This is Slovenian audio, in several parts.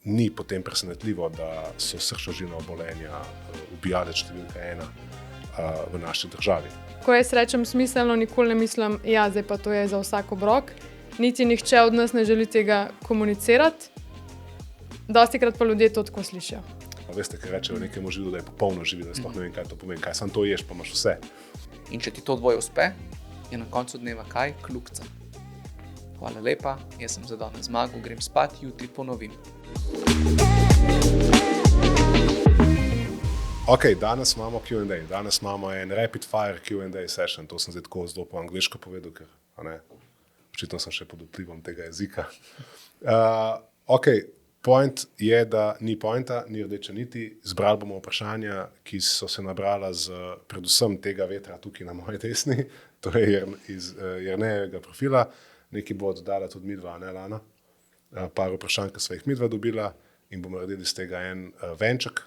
ni potem presenetljivo, da so srčno-žilna obolenja ubijalec številka 1 v naši državi. Ko jaz rečem smiselno, nikoli ne mislim, ja, zdaj pa to je za vsak obrok. Niti nihče od nas ne želi tega komunicirati. Dostikrat pa ljudje to tako slišijo. Veste, kaj rečejo nekemu živilu, da je popolno živilo, sploh ne vem, kaj to pomeni, kaj samo to ješ, pa imaš vse. In če ti to dvoje uspe, je na koncu dneva kaj? Kljukca. Hvala lepa, jaz sem za danes zmagal, grem spat, jutri ponovim. Ok, danes imamo Q&A, danes imamo en rapid fire Q&A session, to sem zdaj tako zelo po angliško povedal, ker očitno sem še pod vplivom tega jezika. Ok, point je, da ni pointa, ni rdeče niti. Zbrali bomo vprašanja, ki so se nabrala z predvsem tega vetra tukaj na moji desni, torej iz Jernejevega profila. Nekaj bo oddala tudi midva, ne Lana. Par vprašanj, ki sva jih midva dobila in bomo naredili iz tega en venček.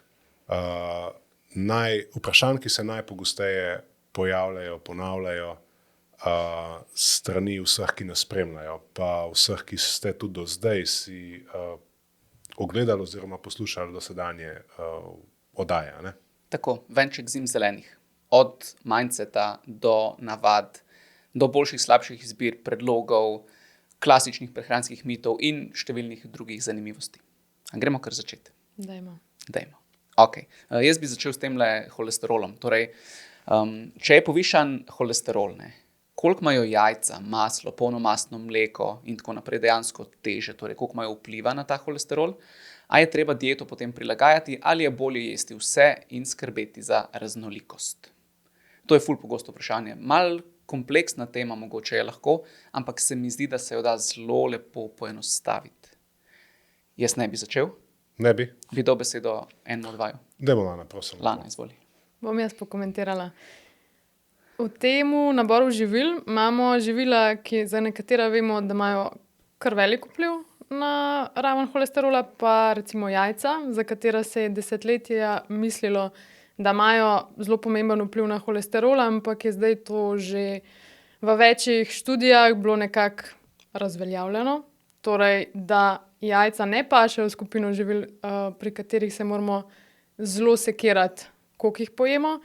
Vprašanj, ki se najpogosteje pojavljajo, ponavljajo strani vseh, ki nas spremljajo, pa vseh, ki ste tudi do zdaj si ogledali oziroma poslušali dosedanje oddaje. Ne? Tako, venček zim zelenih. Od mindseta do navad, do boljših, slabših izbir, predlogov, klasičnih prehranskih mitov in številnih drugih zanimivosti. Gremo kar začeti. Dajmo. Ok, jaz bi začel s temle holesterolom. Torej, če je povišan holesterol, koliko imajo jajca, maslo, polnomastno mleko in tako naprej dejansko teže, torej koliko imajo vpliva na ta holesterol, a je treba dieto potem prilagajati ali je bolje jesti vse in skrbeti za raznolikost. To je ful pogosto vprašanje. Mal kompleksna tema mogoče je lahko, ampak se mi zdi, da se jo da zelo lepo poenostaviti. Jaz ne bi začel. Ne bi. Bi dal besedo enemu od vaju. Dajmo Lana, prosim. Lana, izvoli. Bom jaz pokomentirala. V temu naboru živil imamo živila, ki za nekatera vemo, da imajo kar velik vpliv na raven holesterola, pa recimo jajca, za katera se je desetletja mislilo, da imajo zelo pomemben vpliv na holesterol, ampak je zdaj to že v večjih študijah bilo nekako razveljavljeno. Torej, da jajca ne pašejo v skupino živil, pri katerih se moramo zelo sekirati, koliko jih pojemo.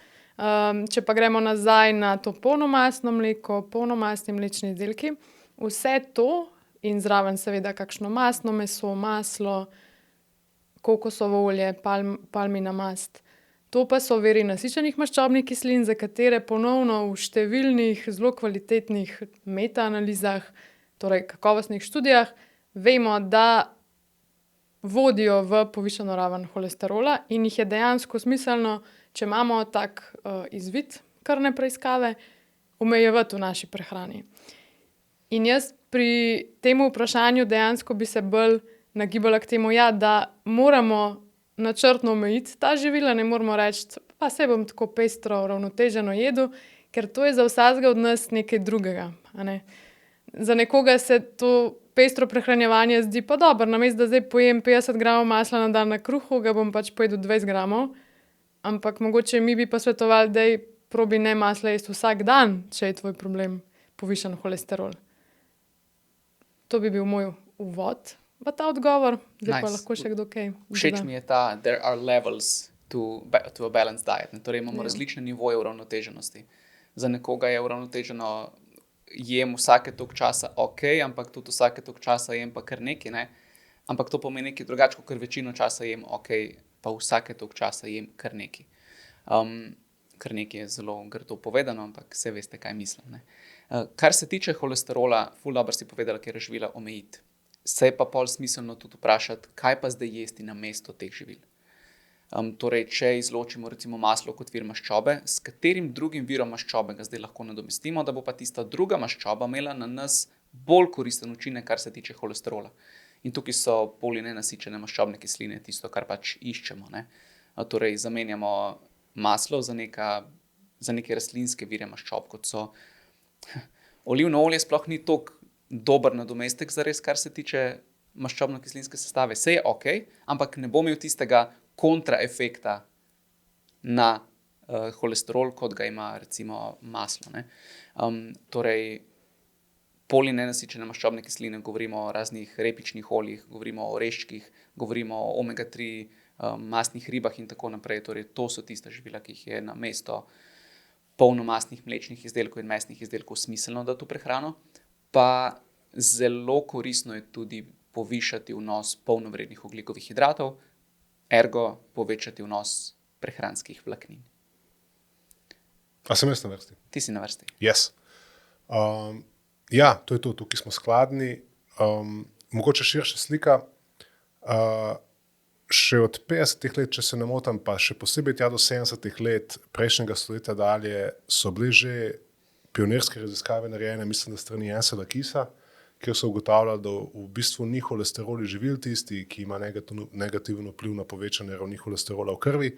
Če pa gremo nazaj na to polnomastno mleko, polnomastni mlečni izdelki, vse to in zraven seveda kakšno mastno meso, maslo, kokosovo olje, palmina mast. To pa so viri nasičenih maščobnih kislin, za katere ponovno v številnih zelo kvalitetnih metaanalizah, torej kakovostnih študijah, vemo, da vodijo v povišano raven holesterola in jih je dejansko smiselno, če imamo tak izvid krvne preiskave, omejevati v naši prehrani. In jaz pri tem vprašanju dejansko bi se bolj nagibala k temu, da moramo načrtno omejiti ta živila, ne moramo reči, pa saj bom tako pestro, uravnoteženo jedel, ker to je za vsakega od nas nekaj drugega. Za nekoga se to pestro prehranjevanje zdi pa dobro, namesto da zdaj pojem 50 gramov masla na dan na kruhu, ga bom pač pojedel 20 gramov. Ampak mogoče mi bi pa svetovali, da probi ne masla jesti vsak dan, če je tvoj problem povišan holesterol. To bi bil moj uvod v ta odgovor. Zdaj pa lahko še kdo kaj. Všeč mi je ta, there are levels to a balanced diet. Torej imamo različne nivoje uravnoteženosti. Za nekoga je uravnoteženo, jem vsake toliko časa ok, ampak tudi vsake toliko časa jem pa kar nekaj, ne. Ampak to pomeni nekaj drugače, ker večino časa jem ok, pa vsake toliko časa jem kar nekaj. Kar nekaj je zelo grdo povedano, ampak vse veste, kaj mislim, ne. Kar se tiče holesterola, ful dobro si povedala, ker je živila omejiti. Se je pa pol smiselno tudi vprašati, kaj pa zdaj jesti namesto teh živil. Torej, če izločimo recimo maslo kot vir maščobe, s katerim drugim virom maščobe ga zdaj lahko nadomestimo, da bo pa tista druga maščoba imela na nas bolj koristen učinek, kar se tiče holesterola. In tukaj so polinenasičene maščobne kisline, tisto, kar pač iščemo, ne. Torej, zamenjamo maslo za neke rastlinske vire maščob, kot so olivno olje, sploh ni toliko dober nadomestek zares, kar se tiče maščobno-kislinske sestave. Saj je ok, ampak ne bo imel tistega kontraefekta na holesterol, kot ga ima recimo maslo, ne. Torej, polinenasičene maščobne kisline, govorimo o raznih repičnih oljih, govorimo o oreščkih, govorimo o omega-3 mastnih ribah in tako naprej. Torej, to so tista živila, ki jih je na mesto polnomastnih mlečnih izdelkov in mesnih izdelkov smiselno dati v prehrano. Pa zelo koristno je tudi povišati vnos polnovrednih ogljikovih hidratov, ergo povečati vnos prehranskih vlaknin. A sem jaz na vrsti? Ti si na vrsti. Yes. Ja, to je to, tukaj smo skladni. Mogoče širša slika. Še od 50 let, če se ne motim, pa še posebej tja do 70 let prejšnjega stoletja dalje, so bile že pionirske raziskave narejene, mislim, da strani Ansela Keesa, kjer so ugotavljali, da v bistvu ni holesterol živil tisti, ki ima negativen vpliv na povečanje ravni holesterola v krvi,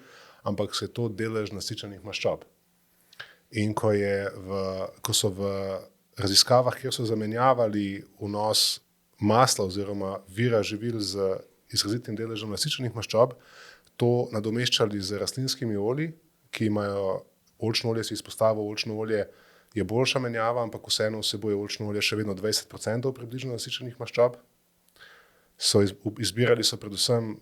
ampak se je to delež nasičenih maščob. In ko so v raziskavah, kjer so zamenjavali vnos masla oziroma vira živil z izrazitim deležem nasičenih maščob, to nadomeščali z rastlinskimi olji, ki imajo oljčno olje, si izpostavil, oljčno olje je boljša menjava, ampak vseeno vsebuje oljčno olje še vedno 20% približno nasičenih maščob. Izbirali so predvsem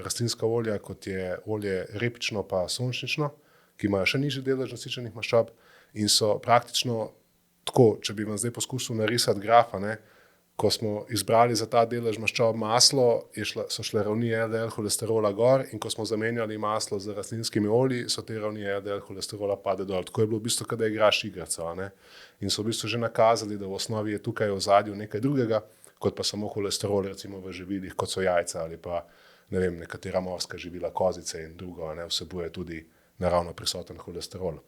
rastlinska olja, kot je olje repično pa sončnično, ki imajo še nižji delež nasičenih maščob in so praktično tako, če bi vam zdaj poskusil narisati grafa, ko smo izbrali za ta delež maščob maslo, so šle ravni LDL holesterola gor in ko smo zamenjali maslo z rastlinskimi olji, so te ravni LDL holesterola pade dol. Tako je bilo v bistvu, kad igraš igrico. In so v bistvu že nakazali, da v osnovi je tukaj v ozadju nekaj drugega, kot pa samo holesterol, recimo v živilih, kot so jajca ali pa nekatera morska živila, kozice in drugo, vsebuje tudi naravno prisoten holesterol.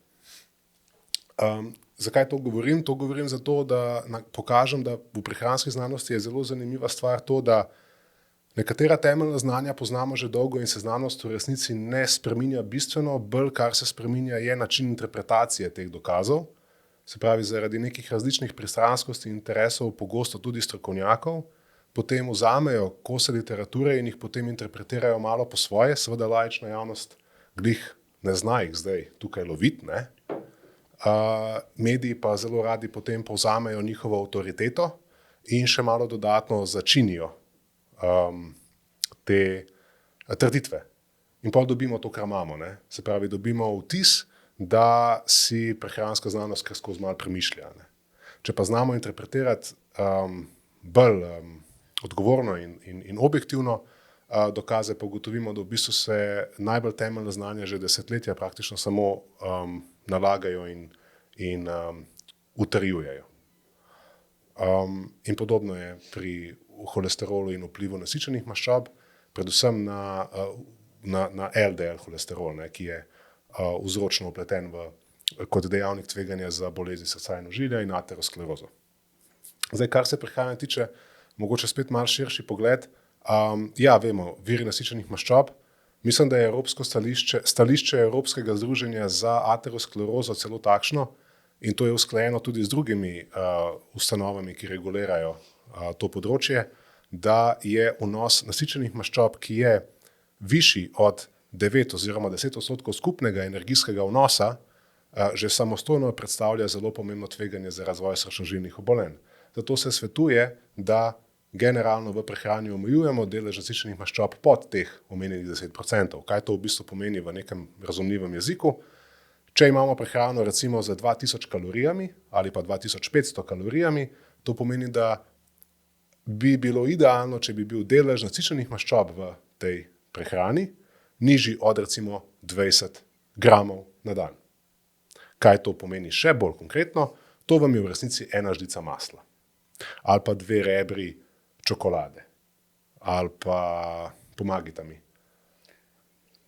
Zakaj to govorim? To govorim zato, da pokažem, da v prehranski znanosti je zelo zanimiva stvar to, da nekatera temeljna znanja poznamo že dolgo in se znanost v resnici ne spreminja bistveno, bolj kar se spreminja je način interpretacije teh dokazov. Se pravi, zaradi nekih različnih pristranskosti in interesov, pogosto tudi strokovnjakov, potem vzamejo kose literature in jih potem interpretirajo malo po svoje, seveda laična javnost glih ne zna jih zdaj tukaj loviti, mediji pa zelo radi potem povzamejo njihovo avtoriteto in še malo dodatno začinijo te trditve. In potem dobimo to, kar imamo. Se pravi, dobimo vtis, da si prehranska znanost kar skozi malo premišlja. Če pa znamo interpretirati bolj odgovorno in objektivno dokaze, pa ugotovimo, da v bistvu se najbolj temeljna znanja že desetletja praktično samo nalagajo in utrjujejo. In podobno je pri holesterolu in vplivu nasičenih maščob, predvsem na LDL holesterol, ki je vzročno vpleten kot dejavnik tveganja za bolezni srca in ožilja in aterosklerozo. Zdaj, kar se prehrane tiče, mogoče spet malo širši pogled. Ja, vemo, viri nasičenih maščob. Mislim, da je evropsko stališče Evropskega združenja za aterosklerozo celo takšno, in to je usklajeno tudi z drugimi ustanovami, ki regulirajo to področje, da je vnos nasičenih maščob, ki je višji od 9 oziroma 10% skupnega energijskega vnosa, že samostojno predstavlja zelo pomembno tveganje za razvoj srčno-žilnih obolenj. Zato se svetuje, da generalno v prehrani omejujemo delež nasičenih maščob pod teh omenjenih 10%. Kaj to v bistvu pomeni v nekem razumljivem jeziku? Če imamo prehrano recimo z 2000 kalorijami ali pa 2500 kalorijami, to pomeni, da bi bilo idealno, če bi bil delež nasičenih maščob v tej prehrani nižji od recimo 20 gramov na dan. Kaj to pomeni še bolj konkretno? To vam je v resnici 1 žlica masla ali pa 2 rebri čokolade ali pa pomagajte mi.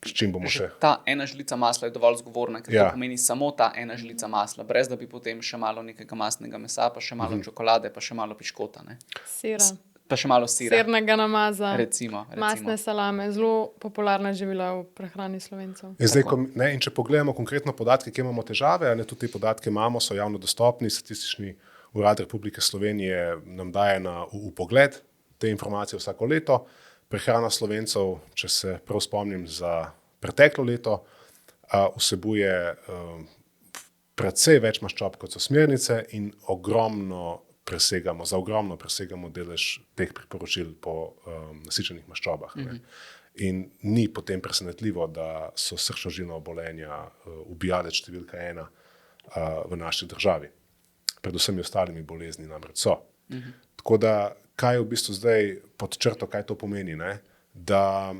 S čim bomo še? Ta 1 žlica masla je dovolj zgovorna, ker to pomeni samo ta 1 žlica masla, brez da bi potem še malo nekega mastnega mesa, pa še malo čokolade, pa še malo piškota. Sira. Pa še malo sira. Sirnega namaza, recimo. Mastne salame, zelo popularna živila v prehrani Slovencev. In če pogledamo konkretno podatke, kje imamo težave, tudi te podatke imamo, so javno dostopni, Statistični urad Republike Slovenije nam daje na vpogled te informacije vsako leto. Prehrana Slovencev, če se prav spomnim za preteklo leto, vsebuje precej več maščob, kot so smernice, in ogromno za ogromno presegamo delež teh priporočil po nasičenih maščobah. In ni potem presenetljivo, da so srčno-žilna obolenja ubijalec številka 1 v naši državi. Predvsem ostalimi bolezni namreč so. Tako da, kaj je v bistvu zdaj pod črto, kaj to pomeni? Ne? Da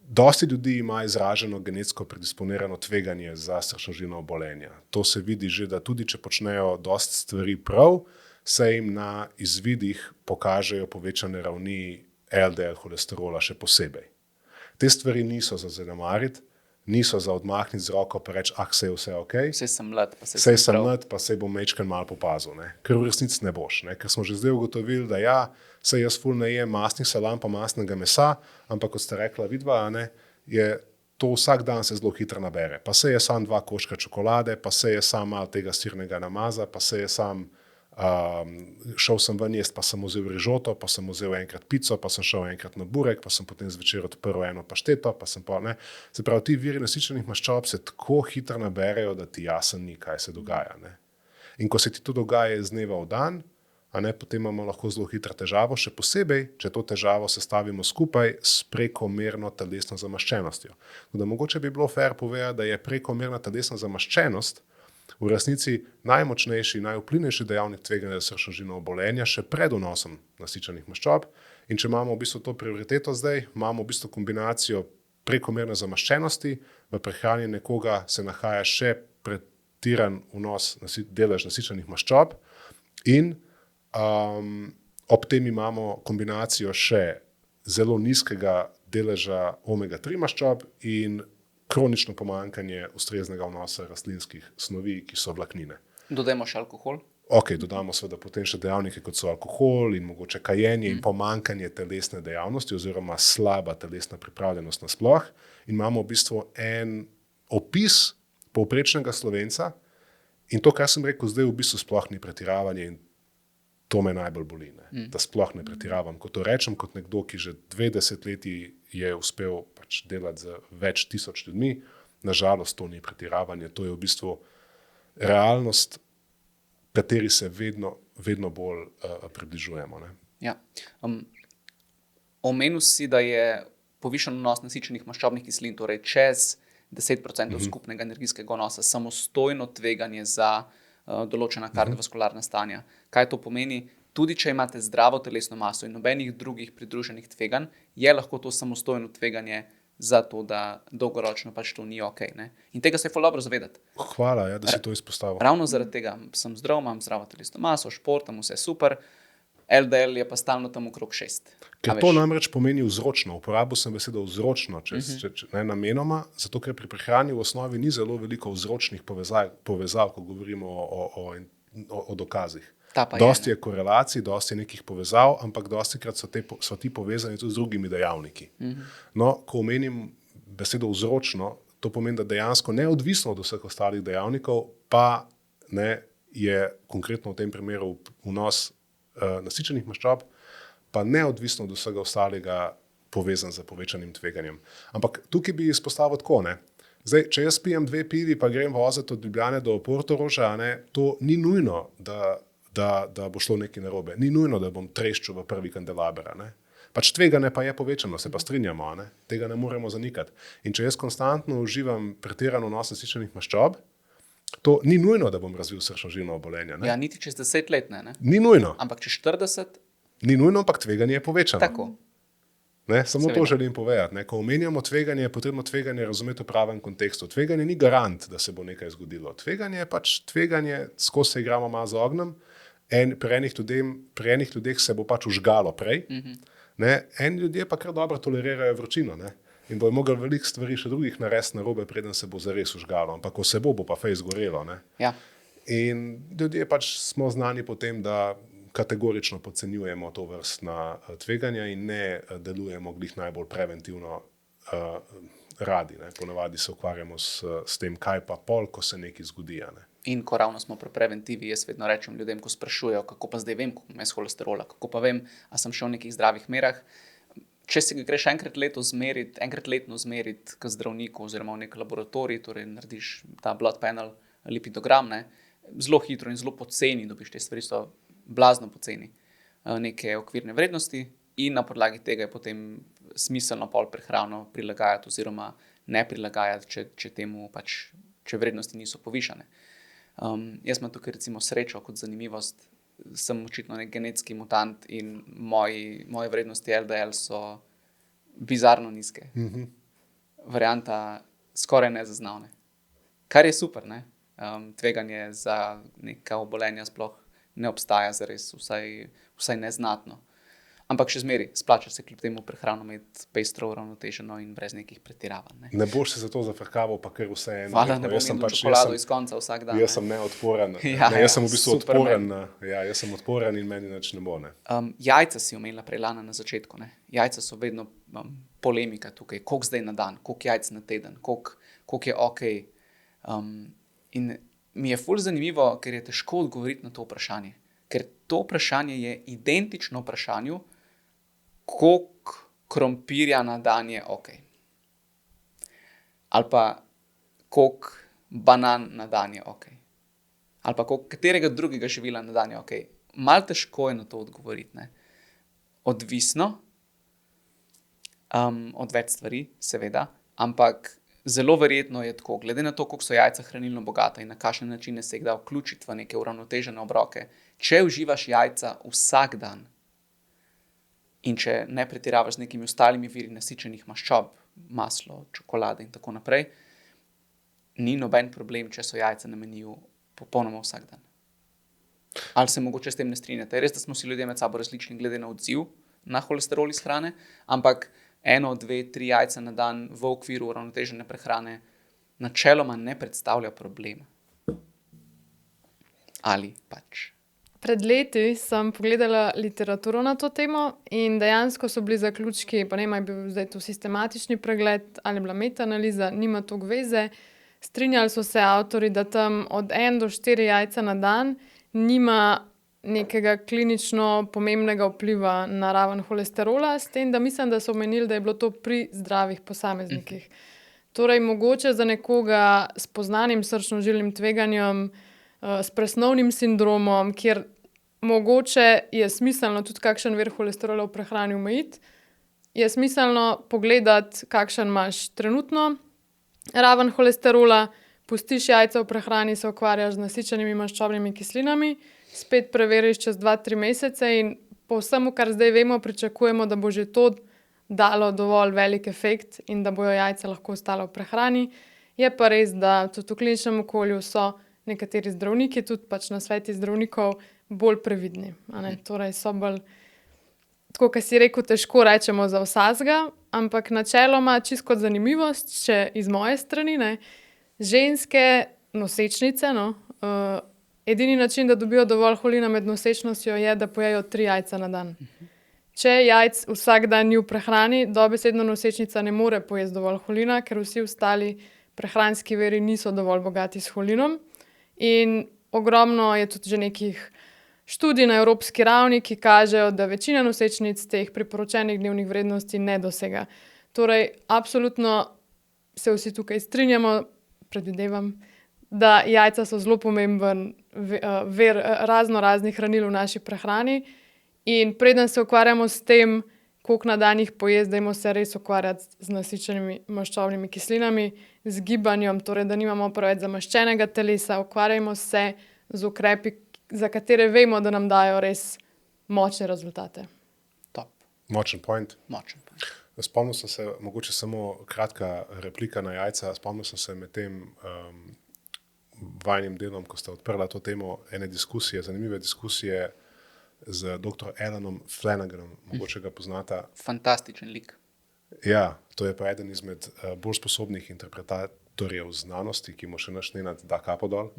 dosti ljudi ima izraženo genetsko predisponirano tveganje za srčno-žilna obolenja. To se vidi že, da tudi če počnejo dosti stvari prav, se jim na izvidih pokažejo povečane ravni LDL holesterola še posebej. Te stvari niso za zanemariti, niso za odmahniti z roko pa reči, saj je vse ok. Saj sem mlad, pa saj bom majčkeno malo popazil. Ne? Ker v resnici ne boš. Ne? Ker smo že zdaj ugotovili, da ja, saj jaz ful ne jem masnih salam pa masnega mesa, ampak kot ste rekla vidva, ne, je to vsak dan se zelo hitro nabere. Pa saj je sam 2 koščka čokolade, pa saj je sam malo tega sirnega namaza, pa saj je sam šel sem ven jest, pa sem vzel rižoto, pa sem vzel enkrat pico, pa sem šel enkrat na burek, pa sem potem zvečer odprl eno pašteto, pa sem pa ne. Se pravi, ti viri nasičenih maščob se tako hitro naberejo, da ti jasno ni, kaj se dogaja. Ne? In ko se ti to dogaja iz dneva v dan, potem imamo lahko zelo hitro težavo, še posebej, če to težavo sestavimo skupaj s prekomerno telesno zamaščenostjo. Da mogoče bi bilo fair povedati, da je prekomerna telesna zamaščenost v resnici najmočnejši, najvplivnejši dejavnik tveganja za srčno-žilna obolenja še pred vnosom nasičenih maščob. In če imamo v bistvu to prioriteto zdaj, imamo v bistvu kombinacijo prekomerne zamaščenosti, v prehrani nekoga se nahaja še pretiran vnos delež nasičenih maščob in ob tem imamo kombinacijo še zelo nizkega deleža omega-3 maščob in kronično pomanjkanje ustreznega vnosa rastlinskih snovi, ki so vlaknine. Dodajmo še alkohol? Ok, dodamo seveda potem še dejavnike, kot so alkohol in mogoče kajenje in pomanjkanje telesne dejavnosti oziroma slaba telesna pripravljenost nasploh. In imamo v bistvu en opis povprečnega Slovenca in to, kar sem rekel zdaj, v bistvu sploh ni pretiravanje in to me najbolj boli, da sploh ne pretiravam. Ko to rečem kot nekdo, ki že 2 desetletji je uspel delati z več tisoč ljudmi, nažalost to ni pretiravanje, to je v bistvu realnost, kateri se vedno bolj približujemo. Ne? Ja. Omenil si, da je povišan vnos nasičenih maščobnih kislin, torej čez 10% skupnega energijskega vnosa, samostojno tveganje za določena kardiovaskularna stanja. Kaj to pomeni? Tudi če imate zdravo telesno maso in nobenih drugih pridruženih tveganj, je lahko to samostojno tveganje za to, da dolgoročno to ni ok. Ne? In tega se je ful dobro zavedati. Hvala, da si to izpostavil. Ravno zaradi tega sem zdrav, imam zdravo telesno maso, športam, vse super, LDL je pa stalno tam okrog 6. Ker to namreč pomeni vzročno. Uporabil sem besedo vzročno, ne namenoma, zato ker pri prehrani v osnovi ni zelo veliko vzročnih povezav, ko govorimo o dokazih. Dosti je korelacij, dosti je nekih povezav, ampak dostikrat so ti povezani tudi z drugimi dejavniki. No, ko omenim besedo vzročno, to pomeni, da dejansko neodvisno od vseh ostalih dejavnikov, pa ne je konkretno v tem primeru vnos nasičenih maščob, pa neodvisno od vsega ostalega povezan z povečanim tveganjem. Ampak tukaj bi izpostavil tako, ne. Zdaj, če jaz pijem 2 pivi, pa grem voziti od Ljubljane do Portoroža, to ni nujno, da bo šlo nekaj narobe. Ni nujno, da bom treščil v prvi kandelaber. Tveganje pa je povečano, se pa strinjamo. Tega ne moremo zanikati. In če jaz konstantno uživam pretiran vnos nasičenih maščob, to ni nujno, da bom razvil srčno-žilno obolenje. Ja, niti čez 10 let ne. Ni nujno. Ampak čez 40? Ni nujno, ampak tveganje je povečano. Tako. Samo to želim povedati. Ko omenjamo tveganje, je potrebno tveganje razumeti v pravem kontekstu. Tveganje ni garant, da se bo nekaj zgodilo. Tveganje je tveganje, skozi se igramo malo z ognjem. Pri enih ljudeh se bo užgalo prej. Eni ljudje pa kar dobro tolerirajo vročino. In bojo mogli veliko stvari še drugih narediti narobe, preden se bo zares užgalo. Ampak ko se bo pa fejs gorelo. Ja. In ljudje smo znani po tem, da kategorično podcenjujemo to vrstna tveganja in ne delujemo glih najbolj preventivno radi. Ponavadi se ukvarjamo s tem, kaj pa pol, ko se nekaj zgodi. In ko ravno smo pri preventivi, jaz vedno rečem ljudem, ko sprašujejo, kako pa zdaj vem, koliko imam holesterola, kako pa vem, a sem šel v nekih zdravih merah. Če si ga greš enkrat letno zmeriti k zdravniku oziroma v nek laboratorij, torej narediš ta blood panel, lipidogram, zelo hitro in zelo poceni dobiš te stvari, so blazno poceni neke okvirne vrednosti in na podlagi tega je potem smiselno pol prehrano prilagajati oziroma ne prilagajati, če temu pač, če vrednosti niso povišane. Jaz imam tukaj recimo srečo kot zanimivost, sem očitno nek genetski mutant in moje vrednosti LDL so bizarno nizke. Varianta skoraj nezaznavne. Kar je super, ne? Tveganje za neka obolenja sploh ne obstaja zares, vsaj neznatno. Ampak še zmeri, splača se kljub temu prehrano imeti pestro, uravnoteženo in brez nekih pretiravanj. Ne boš se za to zafrkaval, pa ker vse eno. Hvala, ne bom jedel čokolado iz konca vsak dan. Jaz sem neodporen. Jaz sem v bistvu odporen. Jaz sem odporen in meni nič ne bo. Ne. Jajca si omenila prej Lana na začetku. Ne? Jajca so vedno polemika tukaj. Koliko zdaj na dan, koliko jajc na teden, koliko je ok. In mi je ful zanimivo, ker je težko odgovoriti na to vprašanje. Ker to vprašanje je identično vprašanju, koliko krompirja na dan je ok. Ali pa koliko banan na dan je ok. Ali pa katerega drugega živila na dan je ok. Malo težko je na to odgovoriti. Ne? Odvisno od več stvari, seveda, ampak zelo verjetno je tako, glede na to, koliko so jajca hranilno bogata in na kakšne načine se jih da vključiti v neke uravnotežene obroke. Če uživaš jajca vsak dan in če ne pretiravaš z nekimi ostalimi viri nasičenih maščob, maslo, čokolade in tako naprej, ni noben problem, če so jajca na meniju popolnoma vsak dan. Ali se mogoče s tem ne strinjate? Res, da smo si ljudje med sabo različni glede na odziv na holesterol iz hrane, ampak 1, 2, 3 jajca na dan v okviru uravnotežene prehrane načeloma ne predstavlja problema. Ali pač? Pred leti sem pogledala literaturo na to temo in dejansko so bili zaključki, pa ne vem, je bil zdaj to sistematični pregled ali je bila metaanaliza, nima toliko veze. Strinjali so se avtorji, da tam od 1 do 4 jajca na dan nima nekega klinično pomembnega vpliva na raven holesterola, s tem, da mislim, da so omenili, da je bilo to pri zdravih posameznikih. Torej, mogoče za nekoga s poznanim srčno-žilnim tveganjem, s presnovnim sindromom, kjer mogoče je smiselno tudi kakšen vir holesterola v prehrani omejiti, je smiselno pogledati, kakšen imaš trenutno raven holesterola, pustiš jajca v prehrani, se ukvarjaš z nasičenimi maščobnimi kislinami, spet preveriš čez 2-3 mesece in po vsemu, kar zdaj vemo, pričakujemo, da bo že to dalo dovolj velik efekt in da bojo jajca lahko ostala v prehrani. Je pa res, da tudi v kliničnem okolju so nekateri zdravniki, tudi pač na sveti zdravnikov, bolj previdni. Torej so bolj, tako kot si rekel, težko rečemo za vsakega, ampak načeloma, čisto kot zanimivost, če iz moje strani, ne, ženske nosečnice, edini način, da dobijo dovolj holina med nosečnostjo, je, da pojejo 3 jajca na dan. Če jajc vsak dan ni v prehrani, dobesedno nosečnica ne more pojesti dovolj holina, ker vsi ostali prehranski viri niso dovolj bogati s holinom. In ogromno je tudi že nekih študij na evropski ravni, ki kažejo, da večina nosečnic teh priporočenih dnevnih vrednosti ne dosega. Torej, absolutno se vsi tukaj strinjamo, predvidevam, da jajca so zelo pomemben vir razno raznih hranil v naši prehrani in preden se ukvarjamo s tem, koliko na dan jih pojesti, dajmo se res ukvarjati z nasičenimi maščobnimi kislinami, z gibanjem, torej da nimamo preveč zamaščenega telesa, ukvarjamo se z ukrepi, za katere vemo, da nam dajo res močne rezultate. Top. Močen point. Močen point. Spomnil sem se, mogoče samo kratka replika na jajca, spomnil sem se med tem vajnim delom, ko ste odprla to temo, ene diskusije, zanimive diskusije z dr. Alanom Flanaganom, mogoče ga poznata. Fantastičen lik. Ja, to je pa eden izmed bolj sposobnih interpretatorjev znanosti, ki mu še naš Nenad da kapo dol.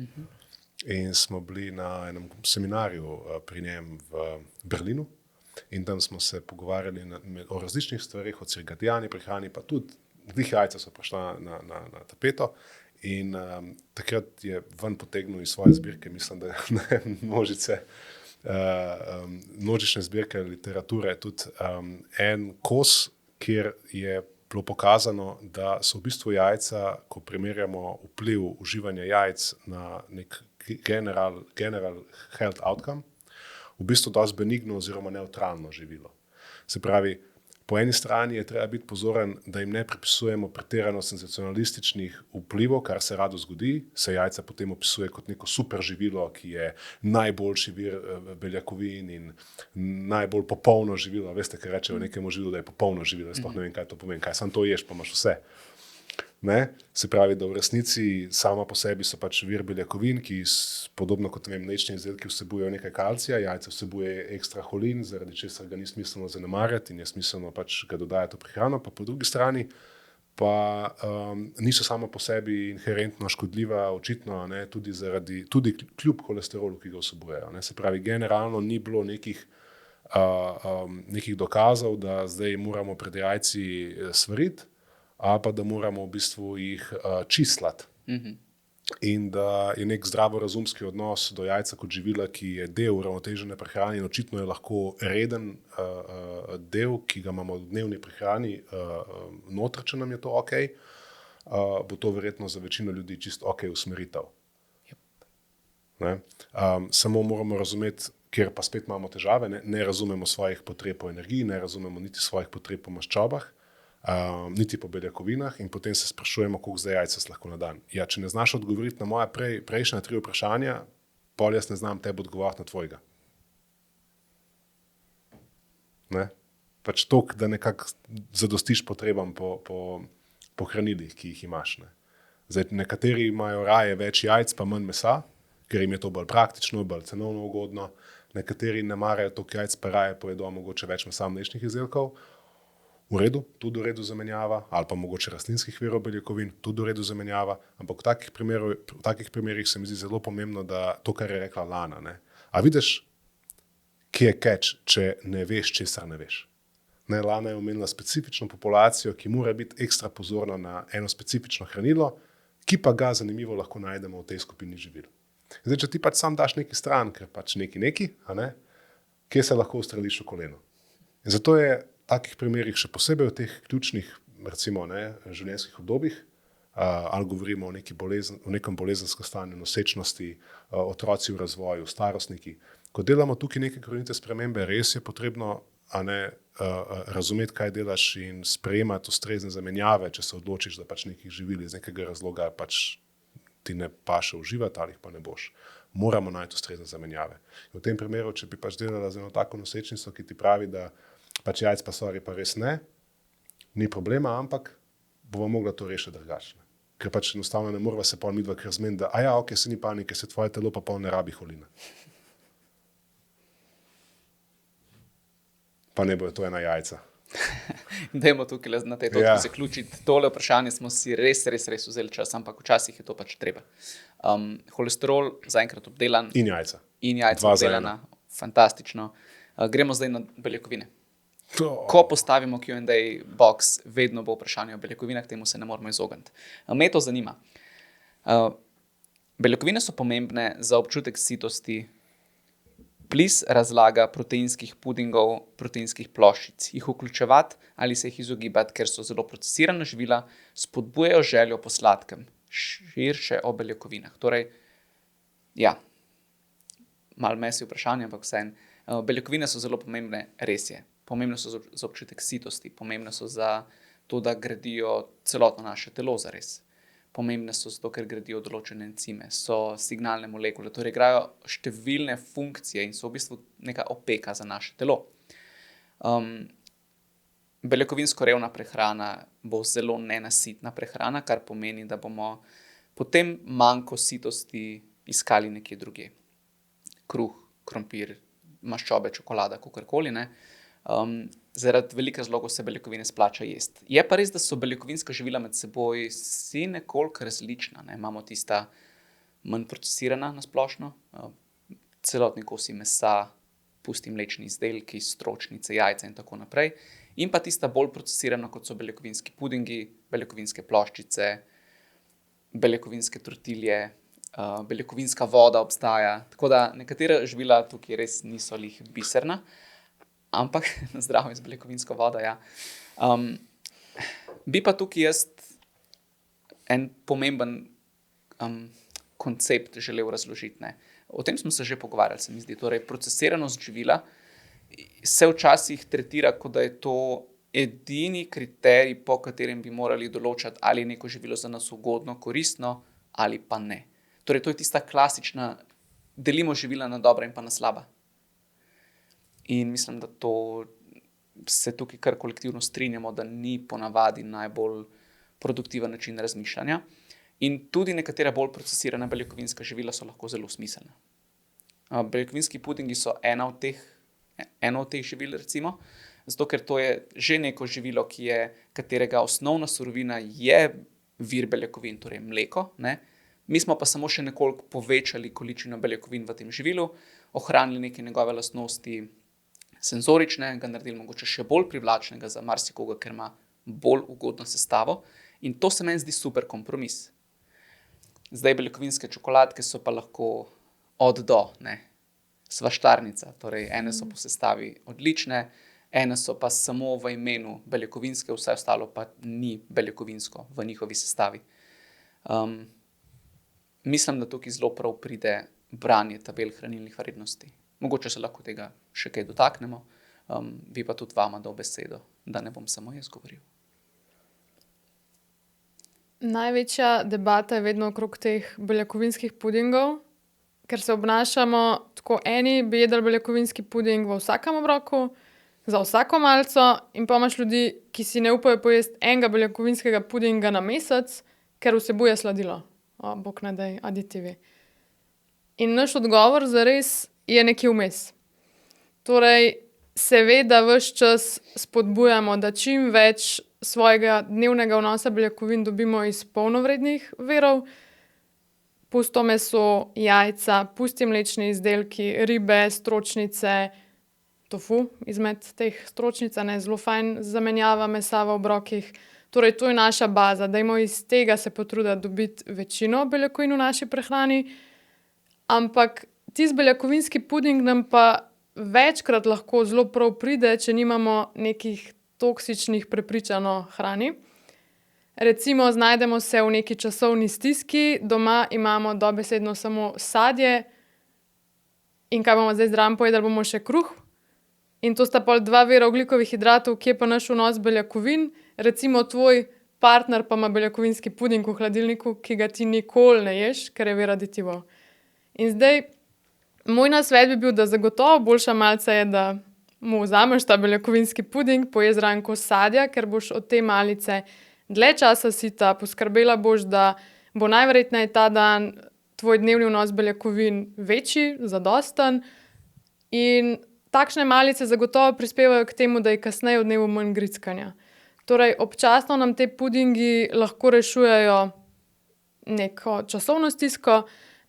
In smo bili na enem seminarju pri njem v Berlinu in tam smo se pogovarjali o različnih stvarih, o cirkadiani prehrani, pa tudi glih jajca so prišla na tapeto. In takrat je ven potegnil iz svoje zbirke, mislim, da množične zbirke literature, tudi en kos, kjer je bilo pokazano, da so v bistvu jajca, ko primerjamo vpliv uživanja jajc na nek general health outcome, v bistvu dosti benigno oziroma neutralno živilo. Se pravi, po eni strani je treba biti pozoren, da jim ne pripisujemo pretirano senzacionalističnih vplivov, kar se rado zgodi, se jajca potem opisuje kot neko super živilo, ki je najboljši vir beljakovin in najbolj popolno živilo. Veste, kaj rečejo nekemu živilu, da je popolno živilo, sploh ne vem, kaj to pomeni, kaj samo to ješ, pa imaš vse. Ne? Se pravi, da v resnici sama po sebi so pač vir beljakovin, ki podobno kot mlečni izdelki vsebujejo nekaj kalcija, jajce vsebuje ekstra holin, zaradi česar ga ni smiselno zanemarjati in je smiselno pač ga dodajati v prehrano, pa po drugi strani pa niso samo po sebi inherentno škodljiva, očitno, ne, tudi kljub holesterolu, ki ga vsebujejo. Ne. Se pravi, generalno ni bilo nekih dokazov, da zdaj moramo pred jajci svariti, ali pa da moramo v bistvu jih čislati. In da je nek zdravorazumski odnos do jajca kot živila, ki je del uravnotežene prehrane in očitno je lahko reden del, ki ga imamo v dnevni prehrani noter, če nam je to ok, bo to verjetno za večino ljudi čisto ok usmeritev. Ne? Samo moramo razumeti, ker pa spet imamo težave, ne razumemo svojih potreb po energiji, ne razumemo niti svojih potreb po maščobah, niti po beljakovinah in potem se sprašujemo, koliko zdaj jajca lahko na dan. Ja, če ne znaš odgovoriti na moja prejšnja 3 vprašanja, pol jaz ne znam tebi odgovoriti na tvojega. Ne? Pač toliko, da nekako zadostiš potrebam po hranilih, ki jih imaš. Ne? Zdaj, nekateri imajo raje več jajc, pa manj mesa, ker jim je to bolj praktično, bolj cenovno ugodno. Nekateri ne marajo toliko jajc, pa raje pojedo mogoče več mesa mlečnih izdelkov. V redu, tudi v redu zamenjava, ali pa mogoče rastlinskih virov beljakovin, tudi v redu zamenjava, ampak v takih primerih se mi zdi zelo pomembno, da to, kar je rekla Lana. Ne? A vidiš, kje je catch, če ne veš, česar ne veš? Ne, Lana je omenila specifično populacijo, ki mora biti ekstra pozorna na eno specifično hranilo, ki pa ga zanimivo lahko najdemo v tej skupini živil. Zdaj, če ti pač sam daš neki stran, ker pač neki, a ne, kje se lahko ustreliš v koleno. In zato je v takih primerih, še posebej v teh ključnih, recimo, življenjskih obdobjih, ali govorimo o nekem bolezenskem stanju, nosečnosti, otroci v razvoju, starostniki. Ko delamo tukaj neke korenite spremembe, res je potrebno razumeti, kaj delaš in sprejemati ustrezne zamenjave, če se odločiš, da pač nekih živil iz nekega razloga pač ti ne paše uživati ali jih pa ne boš. Moramo najti ustrezne zamenjave. In v tem primeru, če bi pač delala z eno tako nosečnico, ki ti pravi, da pač jajc pa sorry pa res ne, ni problema, ampak bova mogla to rešiti drugače. Ker pač enostavno ne morava se pol midva kar zmeniti, da ok, se ni panike, se tvoje telo pa pol ne rabi holina. Pa ne bojo to ena jajca. Dajmo tukaj na tej točki zaključiti. Tole vprašanje smo si res vzeli čas, ampak včasih je to pač treba. Holesterol zaenkrat obdelan. In jajca. In jajca obdelana. Fantastično. Gremo zdaj na beljakovine. Ko postavimo Q&A box, vedno bo vprašanje o beljakovinah, temu se ne moramo izogniti. Me to zanima. Beljakovine so pomembne za občutek sitosti. Plis razlaga proteinskih pudingov, proteinskih ploščic. Jih vključevati ali se jih izogibati, ker so zelo procesirana živila, spodbujajo željo po sladkem, širše o beljakovinah. Torej, ja, malo mesi vprašanje, ampak vseeno. Beljakovine so zelo pomembne, res je. Pomembne so za občutek sitosti, pomembne so za to, da gradijo celotno naše telo zares. Pomembne so zato, ker gradijo določene encime, so signalne molekule, torej igrajo številne funkcije in so v bistvu neka opeka za naše telo. Beljakovinsko revna prehrana bo zelo nenasitna prehrana, kar pomeni, da bomo potem manko sitosti iskali nekje drugje. Kruh, krompir, maščobe, čokolada, kakorkoli, ne. Zaradi velikih razlogov se beljakovine splača jesti. Je pa res, da so beljakovinska živila med seboj si nekoliko različna. Ne? Imamo tista manj procesirana na splošno, celotni kosi mesa, pusti mlečni izdelki, stročnice, jajca in tako naprej. In pa tista bolj procesirana, kot so beljakovinski pudingi, beljakovinske ploščice, beljakovinske tortilje, beljakovinska voda obstaja. Tako da nekatera živila tukaj res niso lih biserna. Ampak na zdravje z beljakovinsko vodo, ja. Bi pa tukaj jaz en pomemben koncept želel razložiti. Ne. O tem smo se že pogovarjali, se mi zdi. Torej, procesiranost živila se včasih tretira, kot da je to edini kriterij, po katerem bi morali določati, ali je neko živilo za nas ugodno, koristno ali pa ne. Torej, to je tista klasična, delimo živila na dobra in pa na slaba. In mislim, da to se tukaj kar kolektivno strinjamo, da ni ponavadi najbolj produktiven način razmišljanja. In tudi nekatera bolj procesirana beljakovinska živila so lahko zelo smiselna. Beljakovinski pudingi so eno od teh živil, recimo, zato ker to je že neko živilo, katerega osnovna surovina je vir beljakovin, torej mleko, ne? Mi smo pa samo še nekoliko povečali količino beljakovin v tem živilu, ohranili neke njegove lastnosti senzorične, ga naredili mogoče še bolj privlačnega za marsikoga, ker ima bolj ugodno sestavo. In to se meni zdi super kompromis. Zdaj beljakovinske čokoladke so pa lahko od do, ne, svaštarnica. Torej, ene so po sestavi odlične, ene so pa samo v imenu beljakovinske, vse ostalo pa ni beljakovinsko v njihovi sestavi. Mislim, da tukaj zelo prav pride branje tabel hranilnih vrednosti. Mogoče se lahko tega še kaj dotaknemo, bi pa tudi vama dal besedo, da ne bom samo jaz govoril. Največja debata je vedno okrog teh beljakovinskih pudingov, ker se obnašamo tako, eni bi jedli beljakovinski puding v vsakem obroku, za vsako malico, in pa imaš ljudi, ki si ne upajo pojesti enega beljakovinskega pudinga na mesec, ker vsebuje sladilo. Bog ne daj, aditivi. In naš odgovor zares je nekje vmes. Torej, seveda ves čas spodbujamo, da čim več svojega dnevnega vnosa beljakovin dobimo iz polnovrednih virov. Pusto meso, jajca, pusti mlečni izdelki, ribe, stročnice, tofu izmed teh stročnic, zelo fajn zamenjava mesa v obrokih. Torej, to je naša baza, dajmo iz tega se potruditi dobiti večino beljakovin v naši prehrani, ampak tisti beljakovinski puding nam pa večkrat lahko zelo prav pride, če nimamo nekih toksičnih prepričanj o hrani. Recimo, znajdemo se v neki časovni stiski, doma imamo dobesedno samo sadje in kaj bomo zdaj zraven pojedli, bomo še kruh. In to sta pol 2 vira ogljikovih hidratov, kje pa naš vnos beljakovin. Recimo tvoj partner pa ima beljakovinski puding v hladilniku, ki ga ti nikoli ne ješ, ker je vir aditivov. In zdaj, moj nasvet bi bil, da zagotovo boljša malica je, da mu vzameš ta beljakovinski puding, poješ zraven kos sadja, ker boš od te malice dlje časa sita, poskrbela boš, da bo najverjetneje ta dan tvoj dnevni vnos beljakovin večji, zadosten, in takšne malice zagotovo prispevajo k temu, da je kasneje v dnevu manj grickanja. Torej, občasno nam te pudingi lahko rešujejo neko časovno stisko,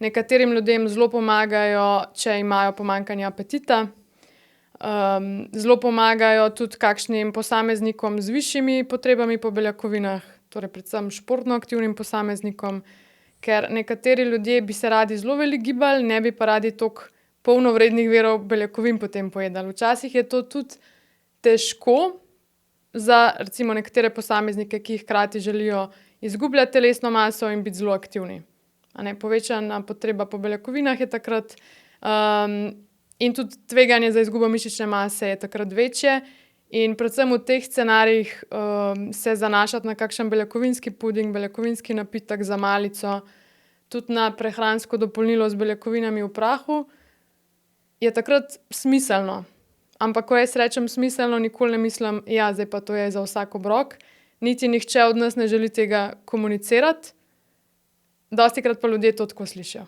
nekaterim ljudem zelo pomagajo, če imajo pomanjkanje apetita. Zelo pomagajo tudi kakšnim posameznikom z višjimi potrebami po beljakovinah, torej predvsem športno aktivnim posameznikom, ker nekateri ljudje bi se radi zelo veliko gibali, ne bi pa radi toliko polnovrednih virov beljakovin potem pojedali. Včasih je to tudi težko za recimo nekatere posameznike, ki hkrati želijo izgubljati telesno maso in biti zelo aktivni. Povečana potreba po beljakovinah je takrat, in tudi tveganje za izgubo mišične mase je takrat večje. In predvsem v teh scenarijih se zanašati na kakšen beljakovinski puding, beljakovinski napitek za malico, tudi na prehransko dopolnilo z beljakovinami v prahu, je takrat smiselno. Ampak ko jaz rečem smiselno, nikoli ne mislim, zdaj pa to je za vsak obrok. Niti nihče od nas ne želi tega komunicirati. Dostikrat pa ljudje to tako slišijo.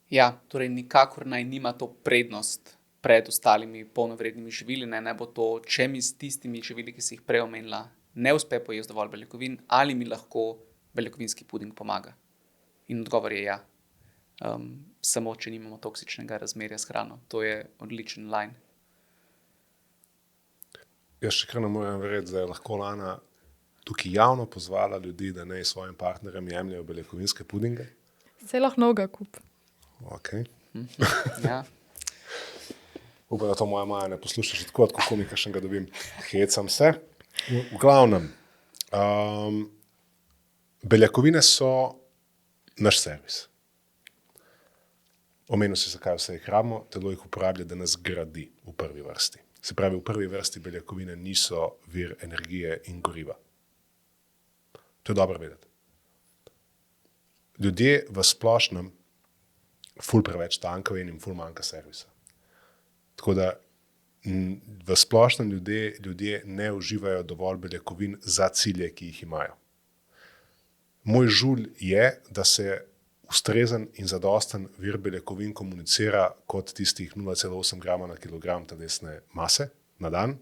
Ja, torej nikakor naj nima to prednost pred ostalimi polnovrednimi živili, ne bo to, če mi s tistimi živili, ki si jih prej omenila, ne uspe pojesti dovolj beljakovin, ali mi lahko beljakovinski puding pomaga. In odgovor je ja. Samo, če nimamo toksičnega razmerja s hrano. To je odličen line. Jaz še kar ne morem verjeti, da je lahko Lana tukaj javno pozvala ljudi, da naj svojim partnerjem jemljajo beljakovinske pudinge. Se lahko novega kup. Ok. Ja. Upam, da to moja maja ne posluša še tako, kako mi kakšnega dobim. Hecam se. V glavnem, beljakovine so naš servis. Omenil si, zakaj vse jih rabimo, telo jih uporablja, da nas gradi v prvi vrsti. Se pravi, v prvi vrsti beljakovine niso vir energije in goriva. To je dobro vedeti. Ljudje v splošnem ful preveč tankajo in jim ful manjka servisa. Tako da v splošnem ljudje ne uživajo dovolj beljakovin za cilje, ki jih imajo. Moj žulj je, da se ustrezen in zadosten vir beljakovin komunicira kot tistih 0,8 grama na kilogram telesne mase na dan,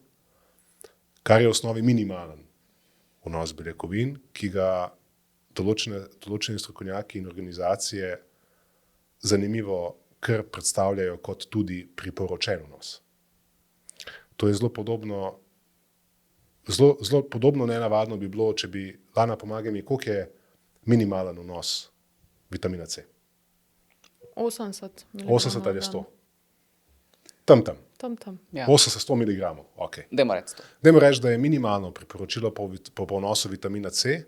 kar je v osnovi minimalen vnos beljakovin, ki ga določeni strokovnjaki in organizacije zanimivo kar predstavljajo kot tudi priporočen vnos. To je zelo podobno nenavadno bi bilo, če bi Lana pomagaj mi, koliko je minimalen vnos vitamina C. 80 80 ali 100. Tam. Ja. 80-100 mg. Okay. Dajmo reči, da je minimalno priporočilo po vnosu vitamina C,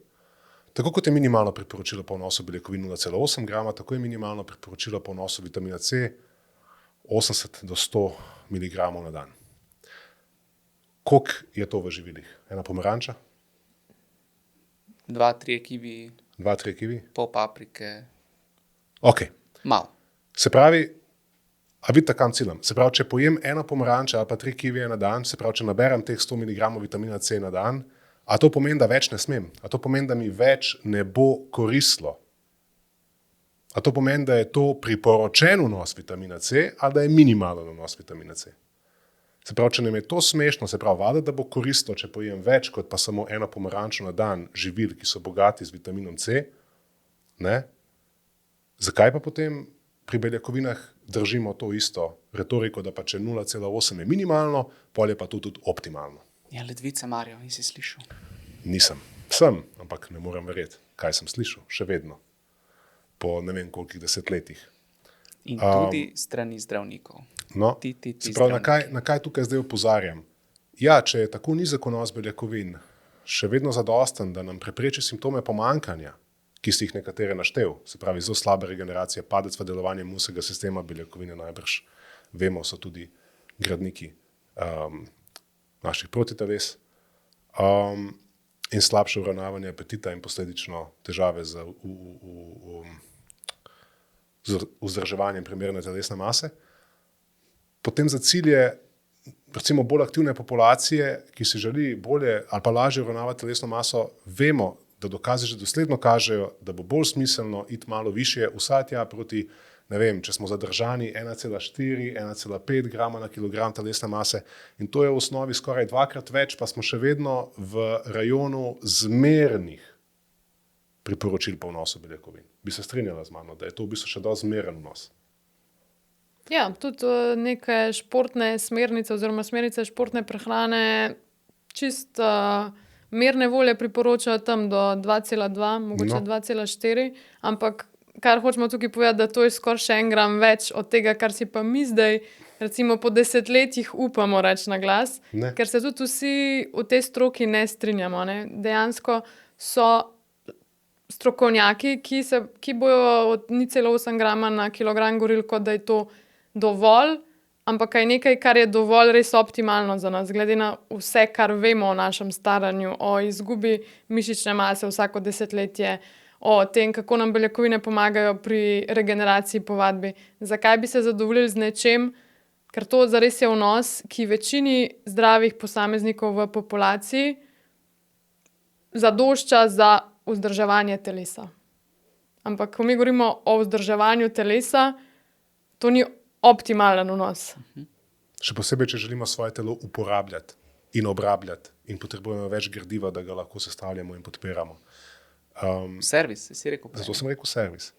tako kot je minimalno priporočilo po vnosu beljakovin 0,8 grama, tako je minimalno priporočilo po vnosu vitamina C 80 do 100 mg na dan. Koliko je to v živilih? Ena pomaranča? 2-3 kivi. 2-3 kivi? Pol paprike. Ok. Malo. Se pravi, a vidite, kam ciljam? Se pravi, če pojem eno pomaranča ali pa 3 kivije na dan, se pravi, če naberem teh 100 mg vitamina C na dan, a to pomeni, da več ne smem? A to pomeni, da mi več ne bo koristilo? A to pomeni, da je to priporočen vnos vitamina C ali da je minimalen vnos vitamina C? Se pravi, če nam je to smešno, se pravi, valjda, da bo koristilo, če pojem več kot pa samo eno pomarančo na dan živil, ki so bogati z vitaminom C, ne? Zakaj pa potem pri beljakovinah držimo to isto retoriko, da pa če 0,8 je minimalno, pol je pa to tudi optimalno? Ja, ledvice, Marjo, nisi slišal? Nisem. Sem, ampak ne morem verjeti, kaj sem slišal, še vedno. Po ne vem kolikih desetletjih. In tudi strani zdravnikov. No, se pravi, na kaj tukaj zdaj opozarjam? Ja, če je tako nizek vnos beljakovin, še vedno zadosten, da nam prepreči simptome pomanjkanja, ki si jih nekatere naštel, se pravi, zelo slaba regeneracija, padec v delovanje imunskega sistema, beljakovine najbrž, vemo, so tudi gradniki naših protiteles, in slabše uravnavanje apetita in posledično težave z vzdrževanjem primerne telesne mase. Potem za cilje, recimo bolj aktivne populacije, ki si želi bolje ali pa lažje uravnavati telesno maso, vemo, da dokazi že dosledno kažejo, da bo bolj smiselno iti malo višje, vsaj tja proti, ne vem, če smo zadržani 1,4, 1,5 grama na kilogram telesne mase, in to je v osnovi skoraj 2-krat več, pa smo še vedno v rajonu zmernih priporočil po vnosu beljakovin. Bi se strinjala z mano, da je to v bistvu še dosti zmeren vnos? Ja, tudi neke športne smernice oziroma smernice športne prehrane čisto merne volje priporočajo tam do 2,2, mogoče 2,4, ampak kar hočemo tukaj povedati, da to je skoraj še 1 gram več od tega, kar si pa mi zdaj, recimo po desetletjih upamo reči na glas, ker se tudi vsi v tej stroki ne strinjamo. Ne? Dejansko so strokovnjaki, ki bojo od 0,8 grama na kilogram govorili, kot da je to dovolj, ampak je nekaj, kar je dovolj res optimalno za nas, glede na vse, kar vemo o našem staranju, o izgubi mišične mase vsako desetletje, o tem, kako nam beljakovine pomagajo pri regeneraciji po vadbi. Zakaj bi se zadovoljili z nečem, ker to zares je vnos, ki večini zdravih posameznikov v populaciji zadošča za vzdrževanje telesa. Ampak, ko mi govorimo o vzdrževanju telesa, to ni optimalen vnos. Še posebej, če želimo svoje telo uporabljati in obrabljati in potrebujemo več gradiva, da ga lahko sestavljamo in podpiramo. Servis, si rekel. Zato sem rekel servis.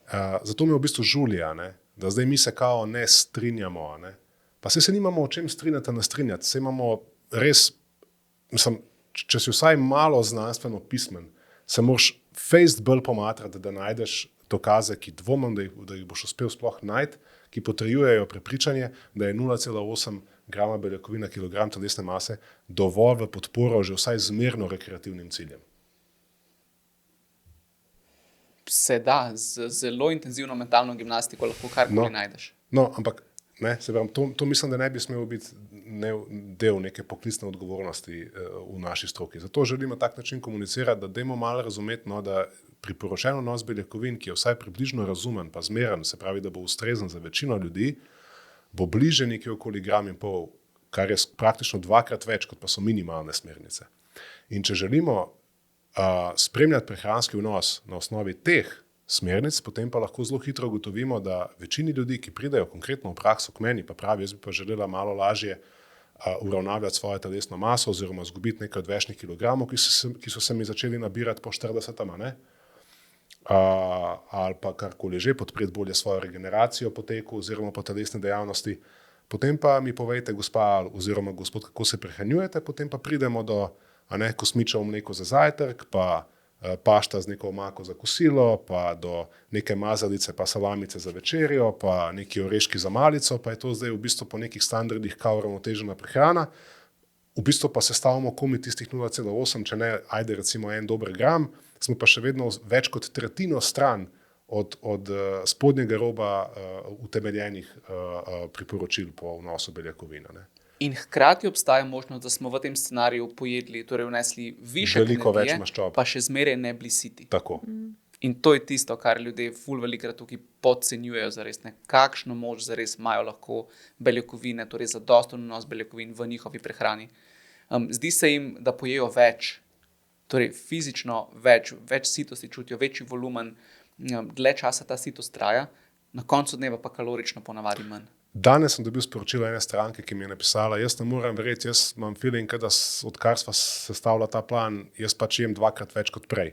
Zato me v bistvu žulja, da zdaj mi se kao ne strinjamo. Ne? Pa se nimamo o čem strinjati, ne strinjati. Se imamo res, mislim, če si vsaj malo znanstveno pismen, se moraš fejst bolj pomatrati, da najdeš dokaze, ki dvomim, da jih boš uspel sploh najti, ki potrjujejo prepričanje, da je 0,8 grama beljakovina na kilogram telesne mase dovolj v podporo že vsaj zmerno rekreativnim ciljem. Se da, z zelo intenzivno mentalno gimnastiko lahko karkoli najdeš. No, ampak se pravim, to mislim, da ne bi smel biti del neke poklicne odgovornosti v naši stroki. Zato želimo tak način komunicirati, da dajmo malo razumeti, da priporočeno vnos beljakovin, ki je vsaj približno razumen, pa zmeren, se pravi, da bo ustrezen za večino ljudi, bo bliže nekje okoli 1,5 grama, kar je praktično 2-krat več, kot pa so minimalne smernice. In če želimo spremljati prehranski vnos na osnovi teh smernic, potem pa lahko zelo hitro ugotovimo, da večini ljudi, ki pridejo konkretno v prakso k meni, pa pravi, jaz bi pa želela malo lažje uravnavljati svojo telesno maso oziroma izgubiti nekaj odvečnih kilogramov, ki so se mi začeli nabirati po 40-ama, ne? Ali pa karkoli že, podpreti bolje svojo regeneracijo po teku oziroma po telesni dejavnosti. Potem pa mi povejte, gospa oziroma gospod, kako se prehranjujete, potem pa pridemo do kosmičevo mleko za zajtrk, pa pašta z neko omako za kosilo, pa do neke mazalice pa salamice za večerjo, pa neki oreški za malico, pa je to zdaj v bistvu po nekih standardih kao uravnotežena prehrana. V bistvu pa sestavimo komaj tistih 0,8, če ne, ajde recimo 1 dober gram, smo pa še vedno več kot tretjino stran od spodnjega roba utemeljenih priporočil po vnosu beljakovina. Ne? In hkrati obstaja možnost, da smo v tem scenariju pojedli, torej vnesli više energije, pa še zmeraj ne bili siti. Tako. In to je tisto, kar ljudje ful velikrat tukaj podcenjujejo zares, ne? Kakšno moč zares imajo lahko beljakovine, torej zadosten vnos beljakovin v njihovi prehrani. Zdi se jim, da pojejo več, torej fizično več sitosti čutijo, večji volumen, dlje časa ta sitost traja, na koncu dneva pa kalorično ponavadi manj. Danes sem dobil sporočilo ene stranke, ki mi je napisala, jaz ne morem verjeti, jaz imam feeling, da odkar sva sestavila ta plan, jaz pač jem 2-krat več kot prej.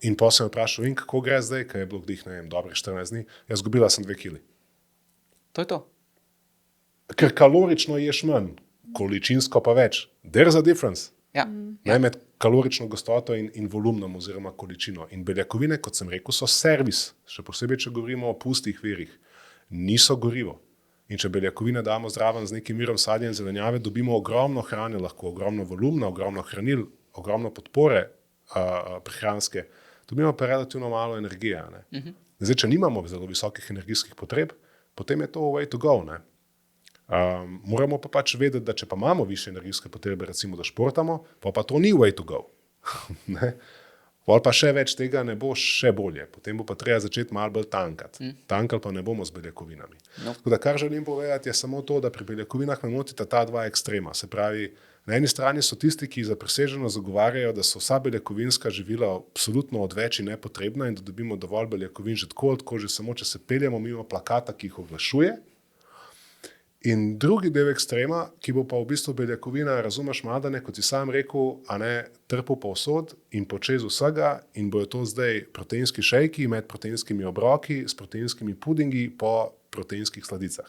In potem sem vprašal, in kako gre zdaj, ker je bilo glih, ne vem, dobrih 14 dni, jaz zgubila sem 2 kili. To je to. Ker kalorično ješ manj, količinsko pa več. There's a difference. Ja. Med kalorično gostoto in volumnom oziroma količino. In beljakovine, kot sem rekel, so servis, še posebej, če govorimo o pustih virih. Niso gorivo. In če beljakovine damo zraven z nekim virom sadja in zelenjave, dobimo ogromno hrane, lahko ogromno volumna, ogromno hranil, ogromno podpore prehranske, dobimo pa relativno malo energije. Ne? Zdaj, če nimamo zelo visokih energijskih potreb, potem je to way to go. Ne? Moramo pa pač vedeti, da če pa imamo više energijske potrebe, recimo da športamo, pa to ni way to go. Ne? Pol pa še več tega ne bo, še bolje. Potem bo pa treba začeti malo bolj tankati. Tankali pa ne bomo z beljakovinami. Tako da, kar želim povedati, je samo to, da pri beljakovinah me motita ta dva ekstrema. Se pravi, na eni strani so tisti, ki zapriseženo zagovarjajo, da so vsa beljakovinska živila absolutno odveč in nepotrebna in da dobimo dovolj beljakovin že tako, že samo, če se peljemo mimo plakata, ki jih oglašuje. In drugi del ekstrema, ki bo pa v bistvu beljakovina, razumeš, Madane, kot si sam rekel, a ne trpel povsod in počez vsega in bojo to zdaj proteinski šejki med proteinskimi obroki s proteinskimi pudingi po proteinskih sladicah.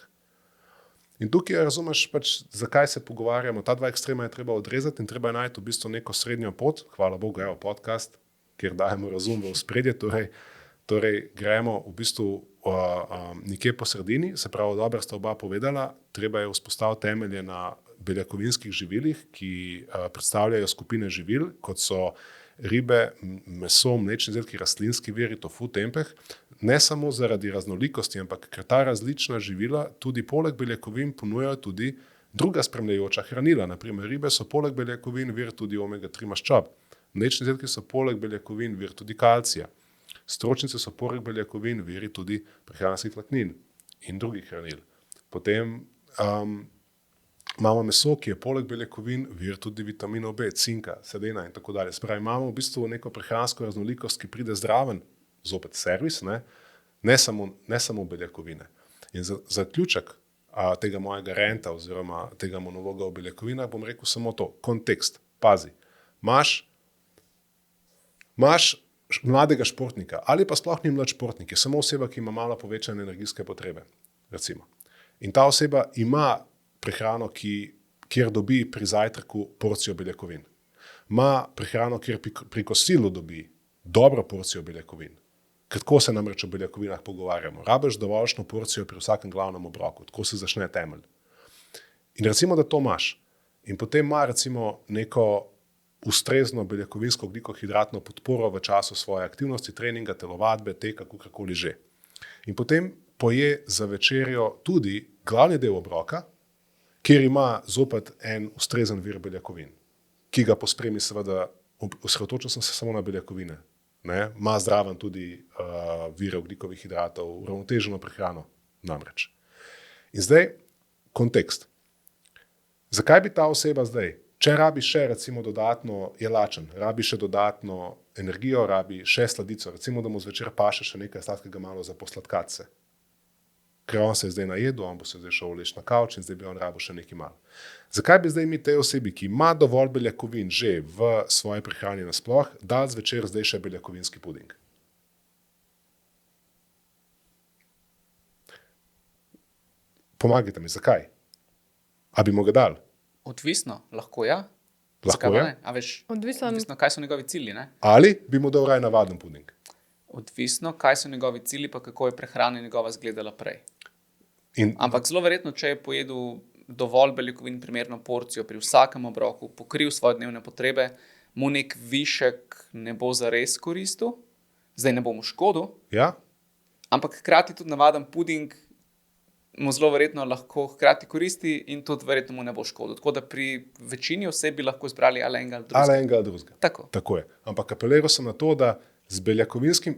In tukaj razumeš, pač, zakaj se pogovarjamo. Ta dva ekstrema je treba odrezati in treba najti v bistvu neko srednjo pot. Hvala Bogu, evo podcast, kjer dajemo razum v ospredje, torej gremo v bistvu nekje po sredini, se pravi, dobro sta oba povedala, treba je vzpostaviti temelje na beljakovinskih živilih, ki predstavljajo skupine živil, kot so ribe, meso, mlečni izdelki, rastlinski viri, tofu, tempeh, ne samo zaradi raznolikosti, ampak ker ta različna živila tudi poleg beljakovin ponujajo tudi druga spremljajoča hranila. Naprimer, ribe so poleg beljakovin vir tudi omega-3 maščob, mlečni izdelki so poleg beljakovin vir tudi kalcija. Stročnice so poleg beljakovin viri tudi prehranskih vlaknin in drugih hranil. Potem imamo meso, ki je poleg beljakovin vir tudi vitaminov B, cinka, selena in tako dalje. Spravi, imamo v bistvu neko prehransko raznolikost, ki pride zdraven, zopet servis, ne samo beljakovine. In za zaključek tega mojega renta oziroma tega monologa o beljakovinah bom rekel samo to, kontekst, pazi, imaš mladega športnika ali pa sploh ni mlad športnik, je samo oseba, ki ima malo povečane energijske potrebe, recimo. In ta oseba ima prehrano, kjer dobi pri zajtrku porcijo beljakovin. Ima prehrano, kjer pri kosilu dobi dobro porcijo beljakovin. Kako se namreč o beljakovinah pogovarjamo? Rabiš dovoljšno porcijo pri vsakem glavnem obroku, tako se začne temelj. In recimo, da to imaš. In potem ima recimo neko ustrezno beljakovinsko ogljikohidratno podporo v času svoje aktivnosti, treninga, telovadbe, teka, kakorkoli že. In potem poje za večerjo tudi glavni del obroka, kjer ima zopet en ustrezen vir beljakovin, ki ga pospremi seveda, osredotočil sem se samo na beljakovine, ne? Ima zraven tudi vire ogljikovih hidratov, uravnoteženo prehrano namreč. In zdaj kontekst. Zakaj bi ta oseba zdaj, če rabi še recimo dodatno, je lačen, rabi še dodatno energijo, rabi še sladico, recimo da mu zvečer paše še nekaj sladkega malo za posladkati se. Ker on se je zdaj najedel, on bo se zdaj šel leč na kavč in zdaj bi on rabil še nekaj malo. Zakaj bi zdaj mi tej osebi, ki ima dovolj beljakovin že v svoji prehrani nasploh, dal zvečer zdaj še beljakovinski puding? Pomagajte mi, zakaj? A bi mu ga dal? Odvisno, lahko ja. Lahko Zakaj pa je? ne? A veš, Odvisno. odvisno, kaj so njegovi cilji, ne? Ali bi mu dal raje navaden puding? Odvisno, kaj so njegovi cilji, pa kako je prehrana njegova izgledala prej. Ampak zelo verjetno, če je pojedel dovolj beljakovin, primerno porcijo pri vsakem obroku, pokril svoje dnevne potrebe, mu nek višek ne bo zares koristil, zdaj ne bo mu škodil, Ja? ampak hkrati tudi navaden puding mu zelo verjetno lahko hkrati koristi in tudi verjetno mu ne bo škodil. Tako da pri večini oseb bi lahko izbrali ali enega ali drugega. Ali enega ali drugega. Tako. Tako je. Ampak apeliral sem na to, da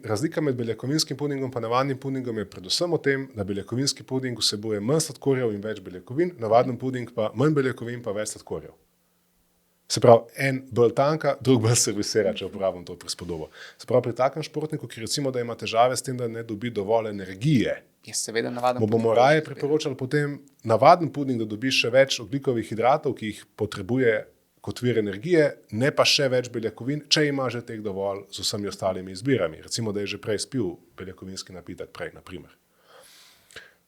razlika med beljakovinskim pudingom in navadnim pudingom je predvsem v tem, da beljakovinski puding vsebuje manj sladkorjev in več beljakovin, navaden puding pa manj beljakovin pa več sladkorjev. Se pravi, en bolj tanka, drug bolj servisira, če uporabim to prispodobo. Se pravi, pri takem športniku, ki recimo, da ima težave s tem, da ne dobi dovolj energije, Je seveda navaden mu bomo raje priporočali potem navaden puding, da dobi še več ogljikovih hidratov, ki jih potrebuje kot vir energije, ne pa še več beljakovin, če ima že teh dovolj z vsemi ostalimi izbirami. Recimo, da je že prej spil beljakovinski napitek prej, naprimer.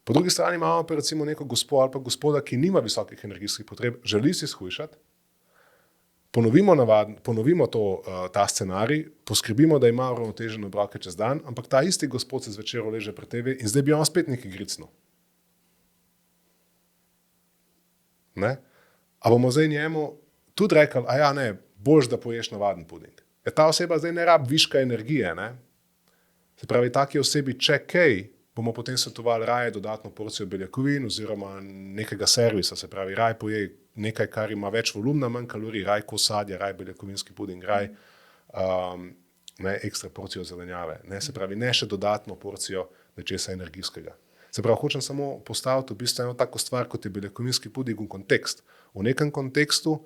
Po drugi strani imamo pa recimo neko gospo ali pa gospoda, ki nima visokih energijskih potreb, želi si shujšati, ponovimo ta scenarij, poskrbimo, da ima uravnotežene obroke čez dan, ampak ta isti gospod se zvečer uleže pred TV in zdaj bi on spet nekaj gricnil. Ne? A bomo zdaj njemu tudi rekli, a ja, ne, boljš, da poješ navaden puding. Ja, ta oseba zdaj ne rabi viška energije, ne? Se pravi, taki osebi, če kaj, bomo potem svetovali raje dodatno porcijo beljakovin oziroma nekega servisa, se pravi, raje pojej nekaj, kar ima več volumna, manj kalorij, raje kosadje, raje beljakovinski puding, raje ekstra porcijo zelenjave. Ne? Se pravi, ne še dodatno porcijo nečesa energijskega. Se pravi, hočem samo postaviti v bistvu eno tako stvar, kot je beljakovinski puding v kontekst. V nekem kontekstu,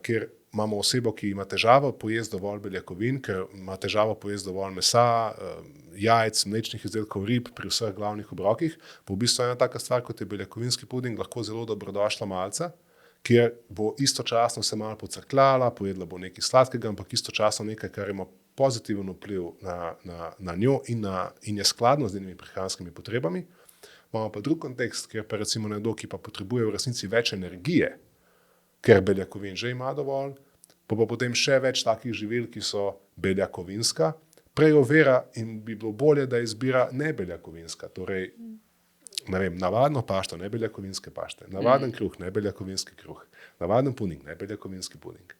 kjer imamo osebo, ki ima težavo pojesti dovolj beljakovin, ker ima težavo pojesti dovolj mesa, jajc, mlečnih izdelkov, rib pri vseh glavnih obrokih, pa v bistvu ena taka stvar, kot je beljakovinski puding, lahko zelo dobrodošla malca, kjer bo istočasno se malo pocrkljala, pojedla bo nekaj sladkega, ampak istočasno nekaj, kar ima pozitiven vpliv na njo in je skladno z njenimi prehranskimi potrebami. Imamo pa drug kontekst, kjer pa recimo nekdo, ki pa potrebuje v resnici več energije, ker beljakovin že ima dovolj, pa potem še več takih živil, ki so beljakovinska, prej ovira in bi bilo bolje, da izbira nebeljakovinska, torej ne vem, navadno pašto, nebeljakovinske pašte, navaden kruh, nebeljakovinski kruh, navaden puding, nebeljakovinski puding.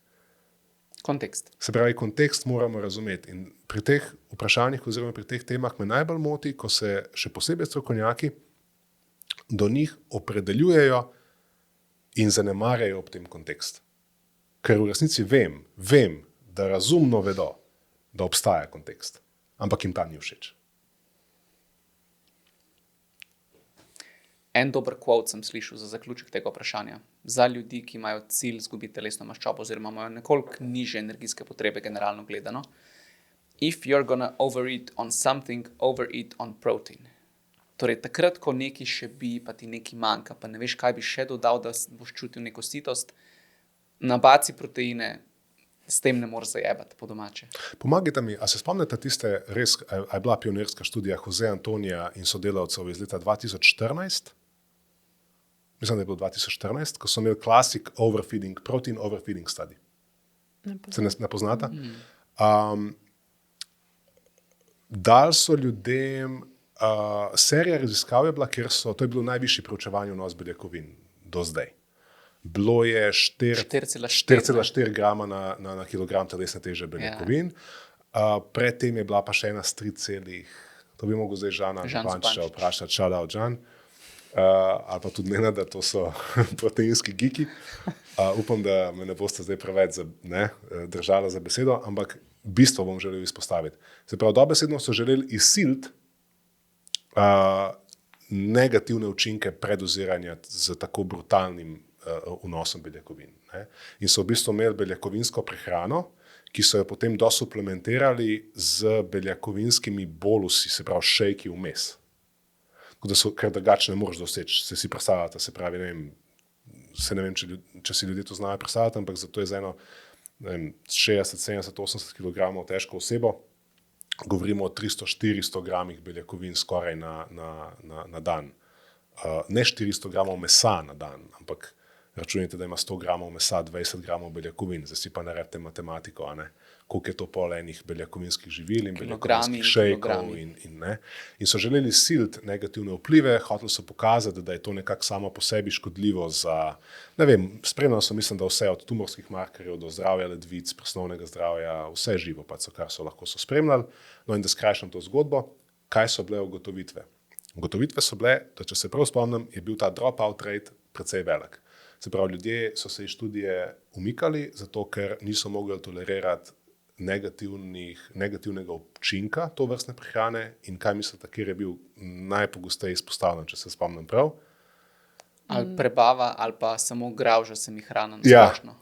Kontekst. Se pravi, kontekst moramo razumeti in pri teh vprašanjih oziroma pri teh temah me najbolj moti, ko se še posebej strokovnjaki do njih opredeljujejo in zanemarjajo ob tem kontekst. Ker v resnici vem, da razumno vedo, da obstaja kontekst, ampak jim ta ni všeč. En dober quote sem slišal za zaključek tega vprašanja. Za ljudi, ki imajo cilj izgubiti telesno maščobo oziroma imajo nekoliko nižje energijske potrebe generalno gledano. If you're gonna overeat on something, overeat on protein. Torej, takrat, ko nekaj še bi, pa ti nekaj manjka, pa ne veš, kaj bi še dodal, da boš čutil neko sitost, nabaci proteine, s tem ne moreš zajebati po domače. Pomagajte mi, a se spomnite tiste res, a je bila pionirska študija Jose Antonija in sodelavcev iz leta 2014? Mislim, da je bilo 2014, ko so imeli classic overfeeding, protein overfeeding study. Se ne poznata? Dali so ljudem, serija raziskav je bila, ker to je bilo najvišje preučevanje vnos beljakovin do zdaj. bilo je 4,4 grama na kilogram telesne teže beljakovin. Predtem je bila pa še ena s 3, to bi mogel zdaj Žana Zupančiča vprašati, shout out Žan, ali pa tudi Nenada, to so proteinski geeki. Upam, da me ne boste zdaj preveč držala za besedo, ampak bistvo bom želel izpostaviti. Se pravi, dobesedno so želeli izsiliti negativne učinke predoziranja z tako brutalnim vnosom beljakovin. Ne? In so v bistvu imeli beljakovinsko prehrano, ki so jo potem dosuplementirali z beljakovinskimi bolusi, se pravi šejki vmes. Ker drugače ne moreš doseči, se si predstavljate, se pravi, ne vem, če si ljudje to znajo predstavljati, ampak zato je za eno 60, 70, 80 kg težko osebo, govorimo o 300-400 gramih beljakovin skoraj na dan. Ne 400 gramov mesa na dan, ampak računajte, da ima 100 gramov mesa, 20 gramov beljakovin, zdaj si pa naredite matematiko, koliko je to pol enih beljakovinskih živil in beljakovinskih šejkov in so želeli siliti negativne vplive, hoteli so pokazati, da je to nekako samo po sebi škodljivo za, ne vem, spremljali so, mislim, da vse od tumorskih markerjev do zdravja ledvic, presnovnega zdravja, vse živo, kar so lahko spremljali. No in da skrajšam to zgodbo, kaj so bile ugotovitve? Ugotovitve so bile, da če se prav spomnim, je bil ta dropout rate precej velik. Se pravi, ljudje so se iz študije umikali, zato ker niso mogli tolerirati negativnega učinka to vrstne prehrane in kaj mislite, kjer je bil najpogosteje izpostavljen, če se spomnim prav? Ali prebava, ali pa samo gravža se mi hrana nasplošno.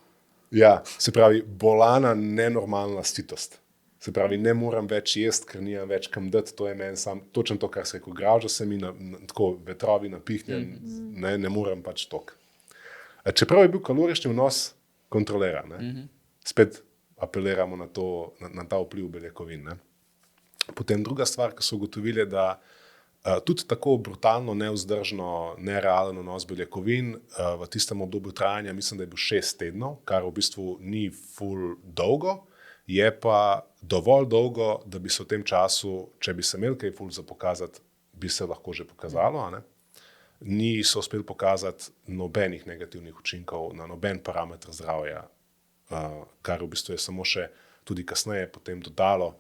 Ja, se pravi, bolana nenormalna sitost. Se pravi, ne moram več jesti, ker nimam več kam dati, to je meni točno to, kar se je, ko gravža se mi tako vetrovi napihnjen, ne moram pač tok. Čeprav je bil kalorični vnos kontroliran, spet apeliramo na ta vpliv beljakovin. Potem druga stvar, ki so ugotovili, da tudi tako brutalno, nevzdržno, nerealen vnos beljakovin v tistem obdobju trajanja, mislim, da je bil 6 tednov, kar v bistvu ni ful dolgo, je pa dovolj dolgo, da bi se v tem času, če bi se imeli kaj ful za pokazati, bi se lahko že pokazalo, niso uspeli pokazati nobenih negativnih učinkov na noben parameter zdravja, kar v bistvu je samo še tudi kasneje potem dodalo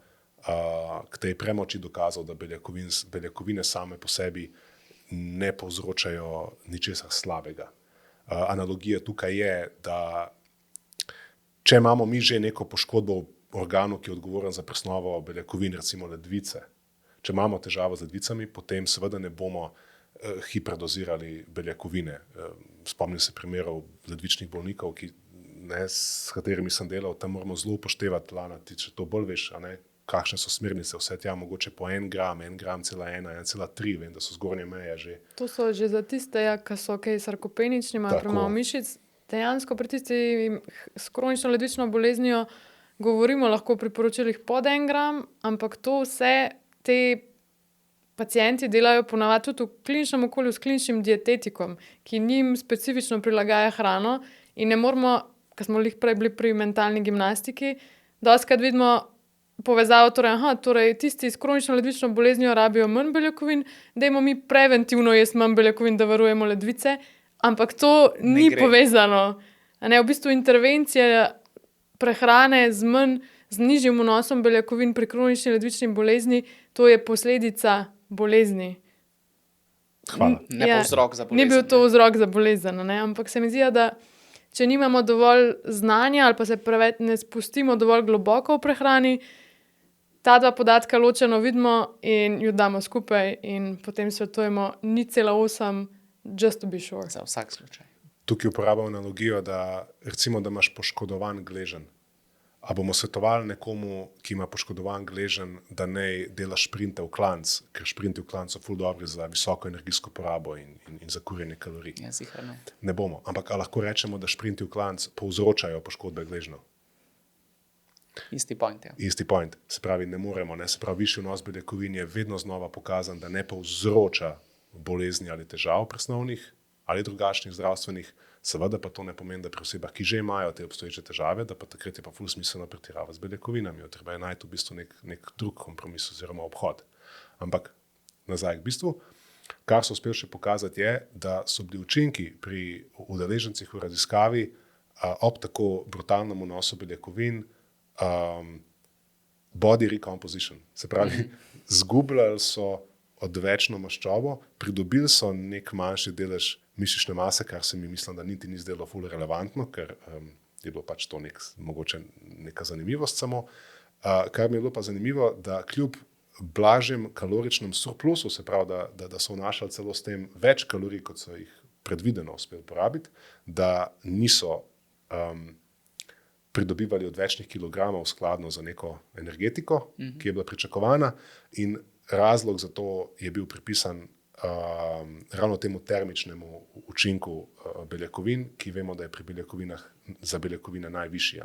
k tej premoči dokazov, da beljakovine same po sebi ne povzročajo ničesar slabega. Analogija tukaj je, da če imamo mi že neko poškodbo v organu, ki je odgovoren za presnovo beljakovin, recimo ledvice, če imamo težavo z ledvicami, potem seveda ne bomo hiperdozirali beljakovine. Spomnim se primerov ledvičnih bolnikov, s katerimi sem delal, tam moramo zelo upoštevati, Lana, ti če to bolj veš, kakšne so smernice, vse tja mogoče po 1 gram, 1,1, 1,3, vem, da so zgornje meje že. To so že za tiste, ki so sarkopenični, imajo premalo mišic. Dejansko pri tistih s kronično ledvično boleznijo govorimo lahko o priporočilih pod 1 gram, ampak to vse te pacienti delajo ponavadi tudi v kliničnem okolju s kliničnim dietetikom, ki njim specifično prilagaja hrano in ne moramo, ker smo prej bili pri mentalni gimnastiki, dostikrat vidimo povezavo, torej tisti s kronično ledvično boleznijo rabijo manj beljakovin, dajmo mi preventivno jesti manj beljakovin, da varujemo ledvice, ampak to ni povezano. V bistvu intervencija prehrane z nižjim vnosom beljakovin pri kronični ledvični bolezni, to je posledica bolezni. Hvala. Ne pa vzrok za bolezen. Ni bil to vzrok za bolezen, ampak se mi zdi, da če nimamo dovolj znanja ali pa se preveč ne spustimo dovolj globoko v prehrani, ta dva podatka ločeno vidimo in ju damo skupaj in potem svetujemo 0,8 just to be sure. Za vsak slučaj. Tukaj uporabljamo analogijo, da recimo, da imaš poškodovan gleženj. A bomo svetovali nekomu, ki ima poškodovan gleženj, da ne dela šprinte v klanc, ker šprinti v klanc so ful dobri za visoko energijsko porabo in za kurjenje kalorij. Ja, sicherno. Ne bomo. Ampak lahko rečemo, da šprinti v klanc povzročajo poškodbe gležnjev. Isti point, ja. Isti point. Se pravi, ne moremo. Se pravi, višji vnos beljakovin je vedno znova pokazan, da ne povzroča bolezni ali težav presnovnih ali drugačnih zdravstvenih. Seveda pa to ne pomeni, da pri osebah, ki že imajo te obstoječe težave, da pa takrat je pa ful smiselno pretiravati z beljakovinami. Treba je najti v bistvu nek drug kompromis oziroma obhod. Ampak nazaj k bistvu. Kar so uspeli še pokazati je, da so bili učinki pri udeležencih v raziskavi ob tako brutalnem vnosu beljakovin body recomposition. Se pravi, zgubljali so odvečno maščobo, pridobili so nek manjši delež mišične mase, kar se mi mislim, da niti ni zdelo ful relevantno, ker je bilo pač to mogoče neka zanimivost samo. Kar mi je bilo pa zanimivo, da kljub blažjem kaloričnem surplusu, se pravi, da so vnašali celo s tem več kalorij, kot so jih predvideno uspeli porabiti, da niso pridobivali odvečnih kilogramov skladno za neko energetiko, ki je bila pričakovana, in razlog za to je bil pripisan ravno temu termičnemu učinku beljakovin, ki vemo, da je pri beljakovinah za beljakovine najvišji.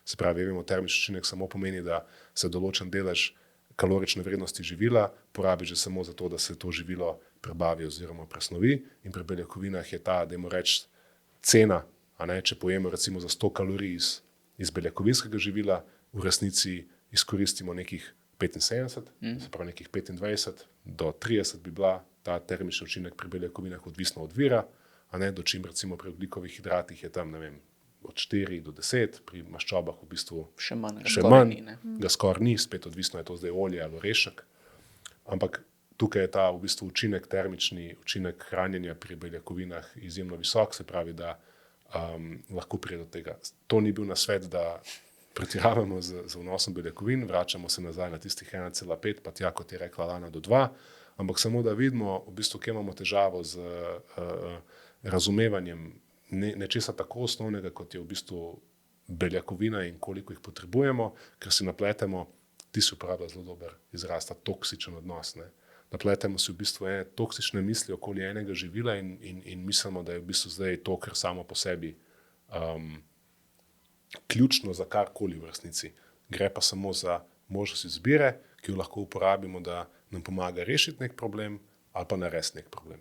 Se pravi, vemo, termični učinek samo pomeni, da se določen delež kalorične vrednosti živila porabi že samo zato, da se to živilo prebavi oziroma presnovi, in pri beljakovinah je ta, dajmo reči, cena, če pojemo recimo za 100 kalorij iz beljakovinskega živila, v resnici izkoristimo nekih 75, se pravi nekih 25 do 30 bi bila ta termični učinek pri beljakovinah odvisno od vira, dočim recimo pri ogljikovih hidratih je tam, ne vem, od 4 do 10, pri maščobah v bistvu še manj, ga skoraj ni, spet odvisno je to zdaj olje ali orešek. Ampak tukaj je ta v bistvu učinek, termični učinek hranjenja pri beljakovinah izjemno visok, se pravi, da lahko pride do tega. To ni bil nasvet, da pretiravamo z vnosom beljakovin, vračamo se nazaj na tistih 1,5, pa tja, kot je rekla Lana, do 2, ampak samo da vidimo, v bistvu, kje imamo težavo z razumevanjem nečesa tako osnovnega, kot je v bistvu beljakovina in koliko jih potrebujemo, ker si napletemo, ti si uporabila zelo dober izraz, ta toksičen odnos, napletemo si v bistvu toksične misli okoli enega živila in mislimo, da je v bistvu zdaj to, kar samo po sebi ključno za karkoli v resnici. Gre pa samo za možnost izbire, ki jo lahko uporabimo, da nam pomaga rešiti nek problem ali pa narediti nek problem.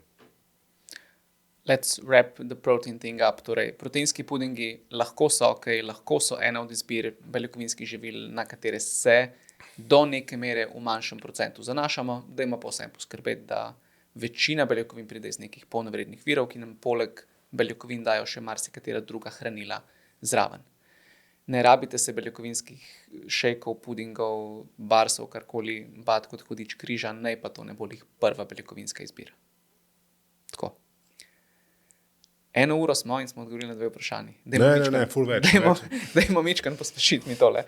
Let's wrap the protein thing up. Torej, proteinski pudingi lahko so lahko so ena od izbir beljakovinskih živil, na katere se do neke mere v manjšem procentu zanašamo, dajmo pa vsem poskrbeti, da večina beljakovin pride iz nekih polnovrednih virov, ki nam poleg beljakovin dajo še marsikatera druga hranila zraven. Ne rabite se beljakovinskih šejkov, pudingov, barsov, karkoli, bat kot hudič križa, naj pa to ne bo prva beljakovinska izbira. Tako. 1 uro smo in smo odgovorili na 2 vprašanji. Ne, ful več. Dajmo mičkan pospešiti mi tole.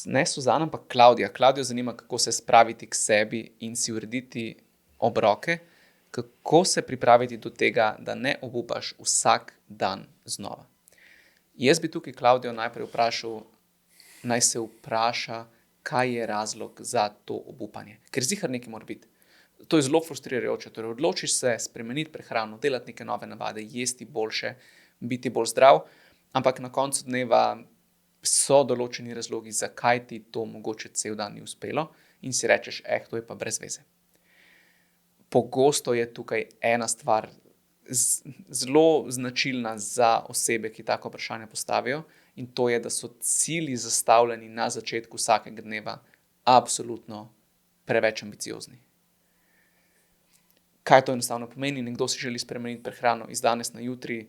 Ne Suzana, ampak Klavdija. Klavdijo zanima, kako se spraviti k sebi in si urediti obroke, kako se pripraviti do tega, da ne obupaš vsak dan znova. Jaz bi tukaj Klavdijo najprej vprašal, naj se vpraša, kaj je razlog za to obupanje. Ker zihar nekaj mora biti. To je zelo frustrirajoče. Torej, odločiš se spremeniti prehrano, delati neke nove navade, jesti boljše, biti bolj zdrav, ampak na koncu dneva so določeni razlogi, zakaj ti to mogoče cel dan ni uspelo in si rečeš, to je pa brez veze. Pogosto je tukaj ena stvar zelo značilna za osebe, ki tako vprašanje postavijo, in to je, da so cilji zastavljeni na začetku vsakega dneva absolutno preveč ambiciozni. Kaj to enostavno pomeni? Nekdo si želi spremeniti prehrano iz danes na jutri,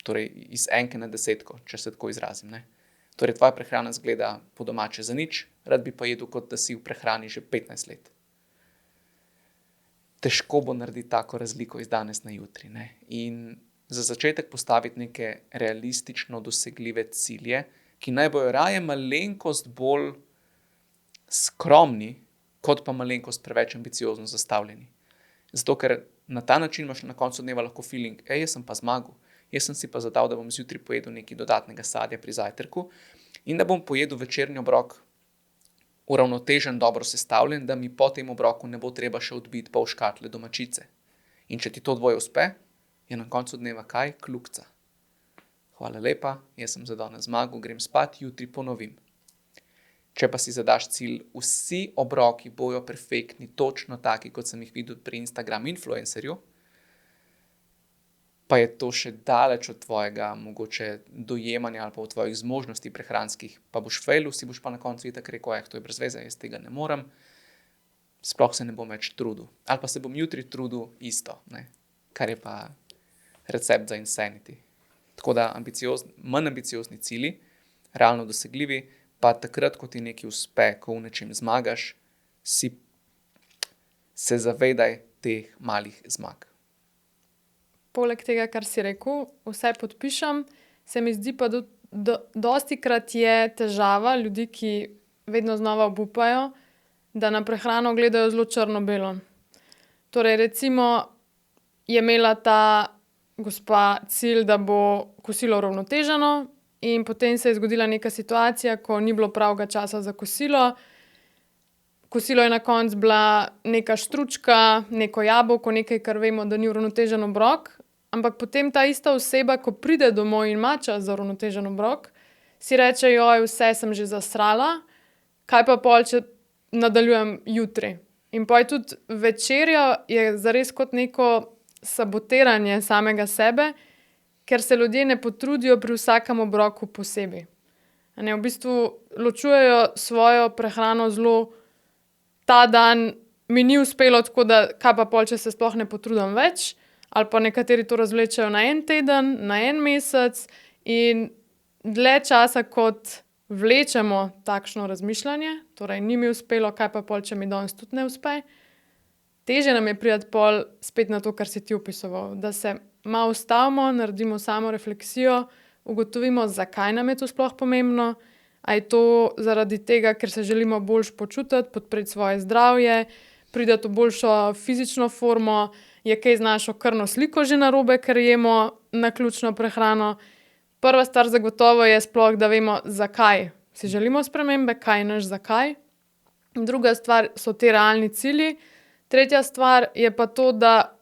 torej iz 1 na 10, če se tako izrazim. Torej, tvoja prehrana izgleda po domače za nič, rad bi pa jedel, kot da si v prehrani že 15 let. Težko bo narediti tako razliko iz danes na jutri. In za začetek postaviti neke realistično dosegljive cilje, ki naj bojo raje malenkost bolj skromni, kot pa malenkost preveč ambiciozno zastavljeni. Zato, ker na ta način imaš na koncu dneva lahko feeling, jaz sem pa zmagal, jaz sem si pa zadal, da bom zjutraj pojedel nekaj dodatnega sadja pri zajtrku in da bom pojedel večerni obrok uravnotežen, dobro sestavljen, da mi po tem obroku ne bo treba še odbiti pol škatle domačice. In če ti to dvoje uspe, je na koncu dneva kaj? Kljukca. Hvala lepa, jaz sem za danes zmagal, grem spat, jutri ponovim. Če pa si zadaš cilj, vsi obroki bojo perfektni, točno taki, kot sem jih videl pri Instagram influencerju, pa je to še daleč od tvojega mogoče dojemanja ali pa od tvojih zmožnosti prehranskih, pa boš failil, si boš pa na koncu itak rekel, to je brez veze, jaz tega ne morem. sploh se ne bom več trudil. Ali pa se bom jutri trudil isto, ne? Kar je pa recept za insanity. Tako da manj ambiciozni cilji, realno dosegljivi, pa takrat, ko ti nekaj uspe, ko v nečem zmagaš, se zavedaj teh malih zmag. Poleg tega, kar si rekel, vse podpišem, se mi zdi pa dostikrat je težava ljudi, ki vedno znova obupajo, da na prehrano gledajo zelo črno-belo. Torej, recimo, je imela ta gospa cilj, da bo kosilo uravnoteženo in potem se je zgodila neka situacija, ko ni bilo pravega časa za kosilo. Kosilo je na koncu bila neka štručka, neko jabolko, nekaj, kar vemo, da ni uravnotežen obrok, ampak potem ta ista oseba, ko pride domov in ima čas za uravnotežen obrok, si reče, joj, vse sem že zasrala, kaj pa pol, če nadaljujem jutri. In poj tudi večerja je zares kot neko sabotiranje samega sebe, ker se ljudje ne potrudijo pri vsakem obroku posebej. V bistvu ločujejo svojo prehrano zelo, ta dan mi ni uspelo, tako da kaj pa pol, če se sploh ne potrudim več, ali pa nekateri to razvlečejo na en teden, na en mesec in dlje časa, kot vlečemo takšno razmišljanje, torej ni mi uspelo, kaj pa pol, če mi danes tudi ne uspe, težje nam je priti pol spet na to, kar si ti opisoval, da se malo ustavimo, naredimo samo refleksijo, ugotovimo, zakaj nam je to sploh pomembno, a je to zaradi tega, ker se želimo boljše počutiti, podpreti svoje zdravje, priti v boljšo fizično formo, je kaj z našo krvno sliko že narobe, ker jemo naključno prehrano. Prva stvar zagotovo je sploh, da vemo, zakaj si želimo spremembe, kaj je naš zakaj. Druga stvar so ti realni cilji. Tretja stvar je pa to, da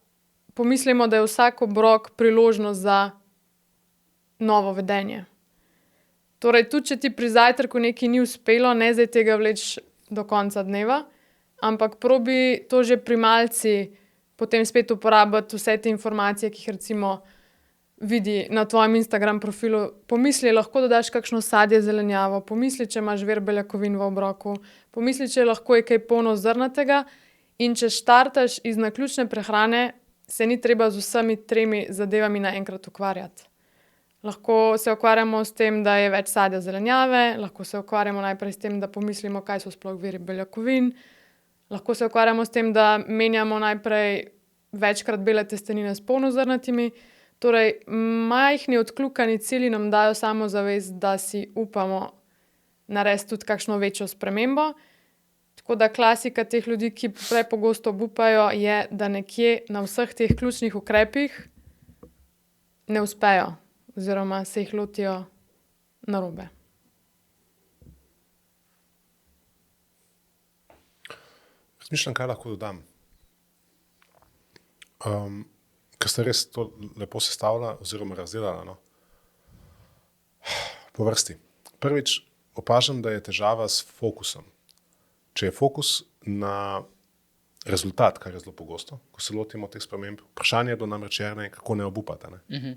pomislimo, da je vsak obrok priložnost za novo vedenje. Torej, tudi če ti pri zajtrku nekaj ni uspelo, ne zdaj tega vleči do konca dneva, ampak probi to že pri malci potem spet uporabiti vse te informacije, ki jih recimo vidi na tvojem Instagram profilu. Pomisli, lahko dodaš kakšno sadje, zelenjavo, pomisli, če imaš vir beljakovin v obroku, pomisli, če lahko je kaj polno zrnatega in če štartaš iz naključne prehrane, se ni treba z vsemi 3 zadevami naenkrat ukvarjati. Lahko se ukvarjamo s tem, da je več sadja, zelenjave, lahko se ukvarjamo najprej s tem, da pomislimo, kaj so sploh viri beljakovin, lahko se ukvarjamo s tem, da menjamo najprej večkrat bele testenine s polnozrnatimi. Torej, majhni odkljukani cilji nam dajo samozavest, da si upamo narediti tudi kakšno večjo spremembo. Tako da klasika teh ljudi, ki prepogosto obupajo, je, da nekje na vseh teh ključnih ukrepih ne uspejo oziroma se jih lotijo narobe. Razmišljam, kaj lahko dodam. Ker ste res to lepo sestavila oziroma razdelala. No? Po vrsti. Prvič, opažam, da je težava s fokusom. Če je fokus na rezultat, kar je zelo pogosto, ko se lotimo teh sprememb, vprašanje je do namreč kako ne obupati. Ne?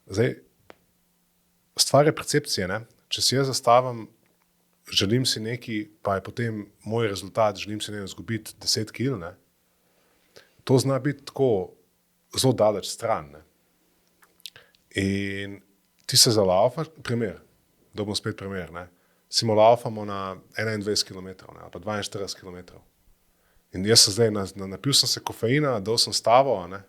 Zdaj, stvar je percepcije. Ne? Če si jaz zastavim, želim si nekaj, pa je potem moj rezultat, želim si izgubiti 10 kil, ne? To zna biti tako zelo daleč stran. Ne? In ti se zalaufaš, primer, da bom spet primer, ne? Si laufamo na 21 km ali pa 42 km. In jaz sem zdaj, napil sem se kofeina, dal sem stavo, ne?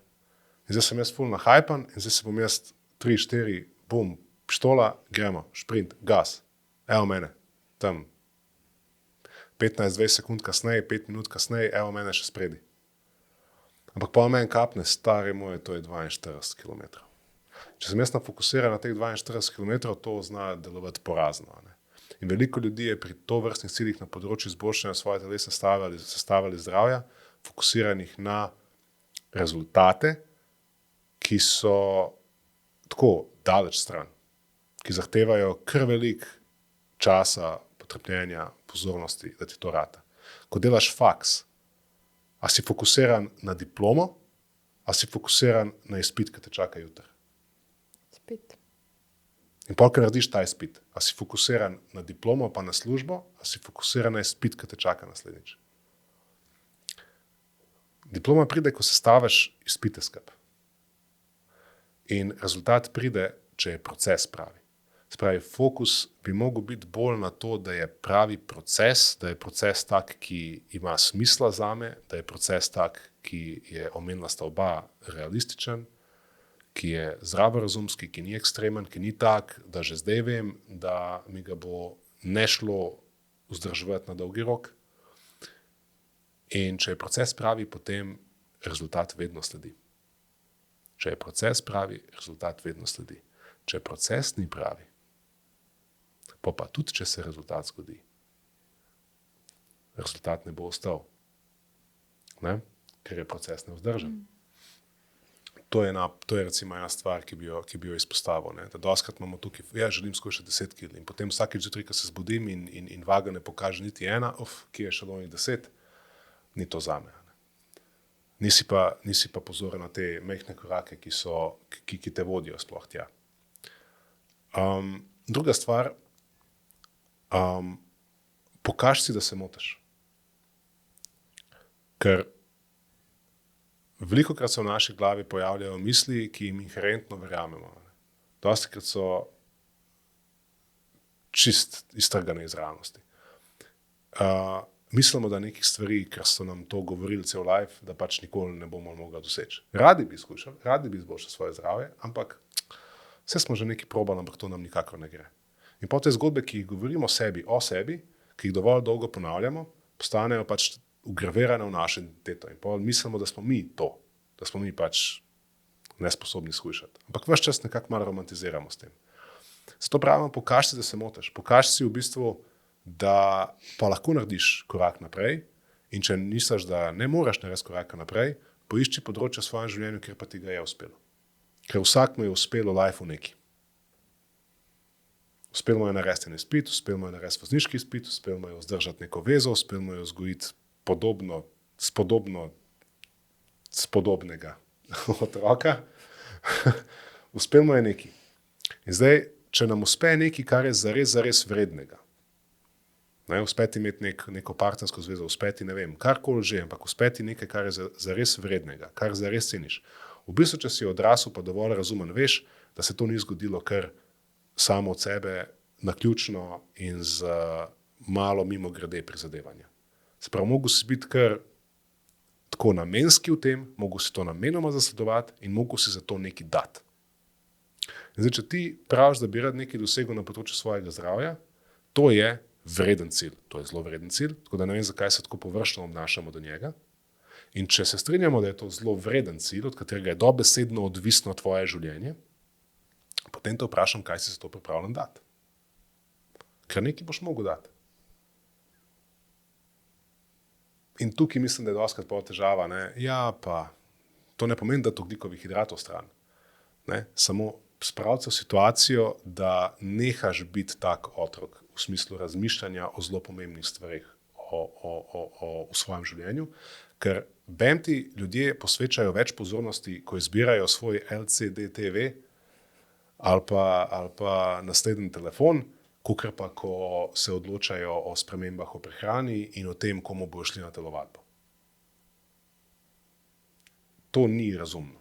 In zdaj sem jaz ful nahajpan in zdaj se bom jaz 3, 4, bum, pištola, gremo, šprint, gas, evo mene, tam 15-20 sekund kasneje, 5 minut kasneje, evo mene še spredi. Ampak pa meni kapne, stari moj, to je 42 km. Če sem jaz nafokusiran na teh 42 km, to zna delovati porazno. Ne? In veliko ljudi je pri tovrstnih ciljih na področju izboljšanja svoje telesne sestave ali zdravja fokusiranih na rezultate, ki so tako daleč stran, ki zahtevajo kar velik časa, potrpljenja, pozornosti, da ti to rata. Ko delaš faks, a si fokusiran na diplomo, a si fokusiran na izpit, ki te čaka jutri? Spet. In pol, ko narediš ta izpit, a si fokusiran na diplomo pa na službo, a si fokusiran na izpit, ki te čaka naslednjič? Diploma pride, ko sestaviš izpite skupaj. In rezultat pride, če je proces pravi. Spravi, fokus bi mogel biti bolj na to, da je pravi proces, da je proces tak, ki ima smisla zame, da je proces tak, ki je omenila sta oba realističen, ki je zdravorazumski, ki ni ekstremen, ki ni tak, da že zdaj vem, da mi ga bo ne šlo vzdrževati na dolgi rok. In če je proces pravi, potem rezultat vedno sledi. Če je proces pravi, rezultat vedno sledi. Če proces ni pravi, pa tudi, če se rezultat zgodi, rezultat ne bo ostal, ne? Ker je proces nevzdržen. To je recimo ena stvar, ki bi jo izpostavil. Ne? Da dostakrat imamo tukaj, želim skušati 10 kg in potem vsakeč zjutraj, ko se zbudim in vaga ne pokaže niti ena, ki je šele onih 10, ni to zame. Nisi pa pozoren na te majhne korake, ki te vodijo sploh tja. Druga stvar, pokaži si, da se motiš. Ker velikokrat se v naši glavi pojavljajo misli, ki jim inherentno verjamemo. Dostikrat so čist iztrgane iz realnosti. Mislimo, da nekih stvari, ker so nam to govorili cel life, da pač nikoli ne bomo mogli doseči. Radi bi skušali, radi bi izboljšali svoje zdravje, ampak vse smo že nekaj probali, ampak to nam nikakor ne gre. In po te zgodbe, ki jih govorimo o sebi, ki jih dovolj dolgo ponavljamo, postanejo pač ugravirane v našo identiteto. In potem mislimo, da smo mi to, da smo mi pač nesposobni skušati. Ampak ves čas nekako malo romantiziramo s tem. Zato pravimo, pokaži si, da se motiš. Pokaži si v bistvu, da pa lahko narediš korak naprej in če misliš, da ne moreš narediti koraka naprej, poišči področje v svojem življenju, kjer pa ti ga je uspelo. Ker vsakmu je uspelo life v neki. Uspelo mu je narediti en izpit, uspelo mu je narediti vozniški izpit, uspelo mu je vzdržati neko vezo, uspelo mu je vzgojiti spodobnega otroka. Uspelo mu je nekaj. In zdaj, če nam uspe nekaj, kar je zares vrednega, uspeti imeti neko partnersko zvezo, uspeti, ne vem, karkoli že, ampak uspeti nekaj, kar je zares vrednega, kar zares ceniš. V bistvu, če si odrasel pa dovolj razumen, veš, da se to ni zgodilo kar samo od sebe, naključno in z malo mimogrede prizadevanja. Se pravi, mogo si biti kar tako namenski v tem, mogo si to namenoma zasledovati in mogo si za to nekaj dati. In zdaj, če ti praviš, da bi rad nekaj dosegel na področju svojega zdravja, to je vreden cilj. To je zelo vreden cilj, tako da ne vem, zakaj se tako površno obnašamo do njega. In če se strinjamo, da je to zelo vreden cilj, od katerega je dobesedno odvisno tvoje življenje, potem te vprašam, kaj si za to pripravljen dati. Ker nekaj boš mogel dati. In tukaj mislim, da je dostakrat pol težava. Ne? Ja, pa to ne pomeni, da ogljikovih hidratov stran. Ne? Samo spraviti v situacijo, da nehaš biti tak otrok v smislu razmišljanja o zelo pomembnih stvarih v svojem življenju, ker ti ljudje posvečajo več pozornosti, ko izbirajo svoj LCD TV ali pa naslednji telefon, kakor pa ko se odločajo o spremembah v prehrani in o tem, komu bojo šli na telovadbo. To ni razumno.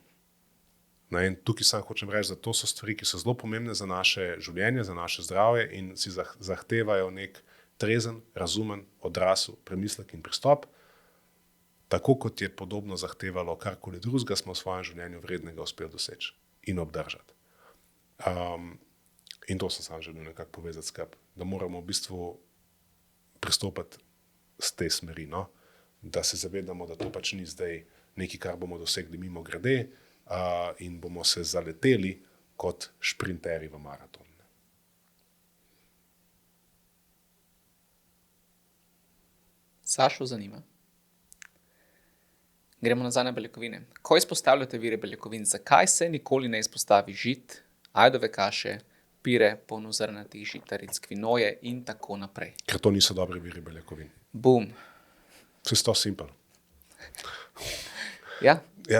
In tukaj sam hočem reči, da to so stvari, ki so zelo pomembne za naše življenje, za naše zdravje in si zahtevajo nek trezen, razumen, odrasel premislek in pristop, tako kot je podobno zahtevalo karkoli drugega, smo v svojem življenju vrednega uspeli doseči in obdržati. In to sem sam želel nekako povezati skupaj, da moramo v bistvu pristopati z te smeri, no? Da se zavedamo, da to pač ni zdaj nekaj, kar bomo dosegli mimo grede in bomo se zaleteli kot šprinterji v maraton. Sašo zanima. Gremo nazaj na beljakovine. Ko izpostavljate vire beljakovin, zakaj se nikoli ne izpostavi žit, ajdove kaše, pire, polnozrnatih žitaric, kvinoje in tako naprej? Ker to niso dobri viri beljakovin. Bum. Čisto simpel. Ja,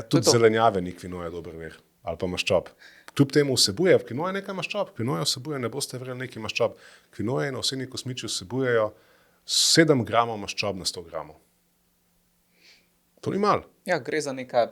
tudi zelenjave ni kvinoja dober vir, ali pa maščob. Kljub temu vsebuje, kvinoja nekaj maščob, kvinoja vsebuje, ne boste verjeli, nekaj maščob. Kvinoje in ovseni kosmiči vsebujejo 7 gramov maščob na 100 gramov. To ni malo. Ja, gre za neka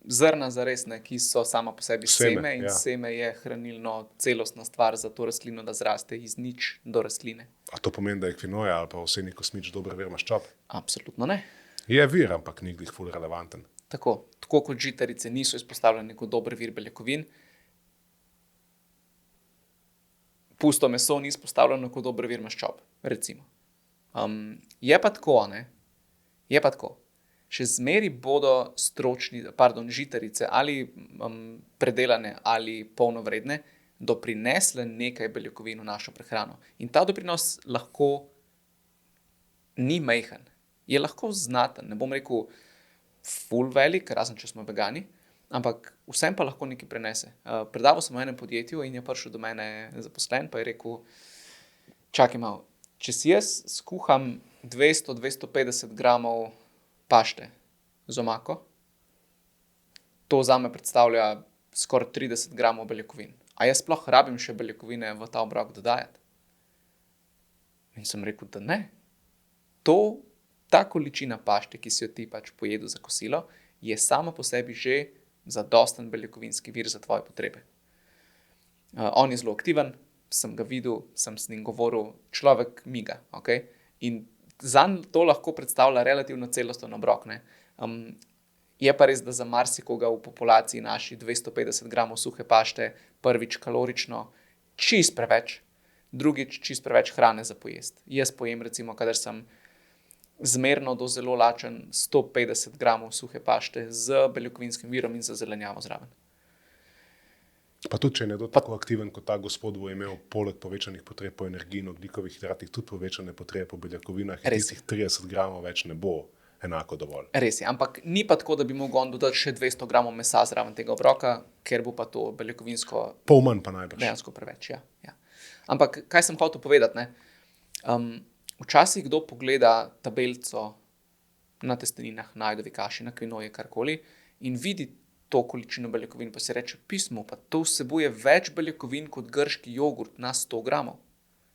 zrna zaresne, ki so sama po sebi seme in ja. seme je hranilno celostna stvar za to rastlino, da zraste iz nič do rastline. A to pomeni, da je kvinoja ali pa ovseni kosmič dober vir maščob? Absolutno ne. Je vir, ampak ni glih ful relevanten. Tako kot žitarice niso izpostavljene kot dober vir beljakovin, pusto meso ni izpostavljeno kot dober vir maščob, recimo. Je pa tako, ne? Je pa tako. Še zmeri bodo žitarice ali predelane ali polnovredne doprinesle nekaj beljakovin v našo prehrano. In ta doprinos lahko ni majhen. Je lahko znaten, ne bom rekel ful velik, razen če smo vegani, ampak vsem pa lahko nekaj prenese. Predaval sem v enem podjetju in je prišel do mene zaposlen, pa je rekel, čakaj malo, če si jaz skuham 200-250 gramov pašte z omako, to zame predstavlja skoraj 30 gramov beljakovin. A jaz sploh rabim še beljakovine v ta obrok dodajati? In sem rekel, da ne. Ta količina pašte, ki si jo ti pač pojedu za kosilo, je sama po sebi že zadosten beljakovinski vir za tvoje potrebe. On je zelo aktiven, sem ga videl, sem s njim govoril, človek miga, okay? In zanj to lahko predstavlja relativno celosten obrok, ne? Je pa res, da za marsikoga v populaciji naši 250 gramov suhe pašte prvič kalorično čist preveč, drugič čist preveč hrane za pojest. Jaz pojem recimo, kadar sem zmerno do zelo lačen 150 gramov suhe pašte z beljakovinskim virom in za zelenjavo zraven. Pa tudi, če je nekdo tako aktiven kot ta gospod, bo imel poleg povečanih potreb po energiji in ogljikovih hidratih tudi povečane potrebe po beljakovinah in tistih 30 gramov več ne bo enako dovolj. Res je, ampak ni pa tako, da bi mogel on dodati še 200 gramov mesa zraven tega obroka, ker bo pa to beljakovinsko Pol manj pa najbrž. dejansko preveč. Ja. Ampak kaj sem hotel povedati, ne? Včasih kdo pogleda tabelico na testeninah, na ajdovi kaši, na kvinoji, karkoli in vidi to količino beljakovin, pa si reče, pismo, pa to vsebuje več beljakovin kot grški jogurt na 100 gramov.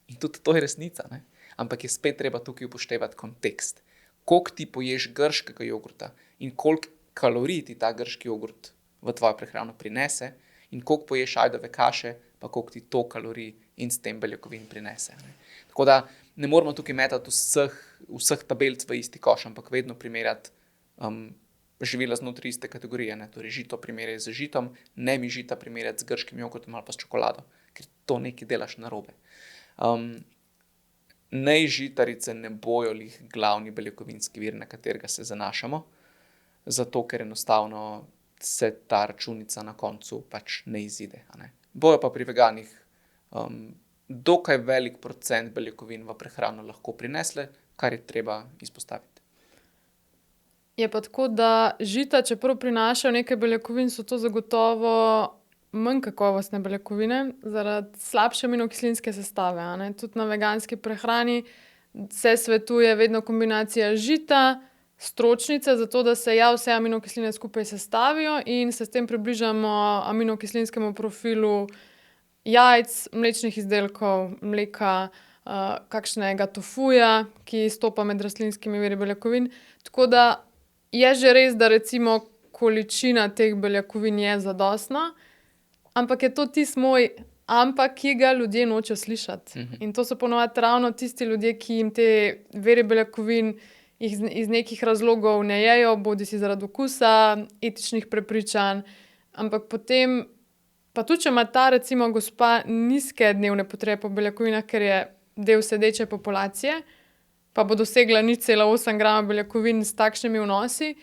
In tudi to je resnica, ne? Ampak je spet treba tukaj upoštevati kontekst. Koliko ti poješ grškega jogurta in koliko kalorij ti ta grški jogurt v tvojo prehrano prinese in koliko poješ ajdove kaše, pa koliko ti to kalorij in s tem beljakovin prinese. Ne? Tako da ne moramo tukaj metati vseh tabelic v isti koš, ampak vedno primerjati živila znotraj iste kategorije. Ne? Torej žito primerjaj z žitom, ne mi žita primerjati z grškim jogurtom ali pa s čokolado, ker to nekaj delaš narobe. Žitarice ne bojo lih glavni beljakovinski vir, na katerega se zanašamo, zato ker enostavno se ta računica na koncu pač ne izide. Ne? Bojo pa pri veganih dokaj velik procent beljakovin v prehrano lahko prinesle, kar je treba izpostaviti. Je pa tako, da žita, čeprav prinašajo nekaj beljakovin, so to zagotovo manj kakovostne beljakovine zaradi slabše aminokislinske sestave. Ne? Tudi na veganski prehrani se svetuje vedno kombinacija žita, stročnice, zato da se vse aminokisline skupaj sestavijo in se s tem približamo aminokislinskemu profilu jajc, mlečnih izdelkov, mleka, kakšnega tofuja, ki stopa med rastlinskimi viri beljakovin. Tako da je že res, da recimo količina teh beljakovin je zadostna, ampak je to tisti moj ampak, ki ga ljudje nočejo slišati. In to so ponovadi ravno tisti ljudje, ki jim te vire beljakovin iz nekih razlogov ne jejo, bodisi zaradi okusa, etičnih prepričanj, ampak potem, pa tudi če ima ta recimo gospa nizke dnevne potrebe po beljakovinah, ker je del sedeče populacije, pa bo dosegla 0,8 grama beljakovin s takšnimi vnosi,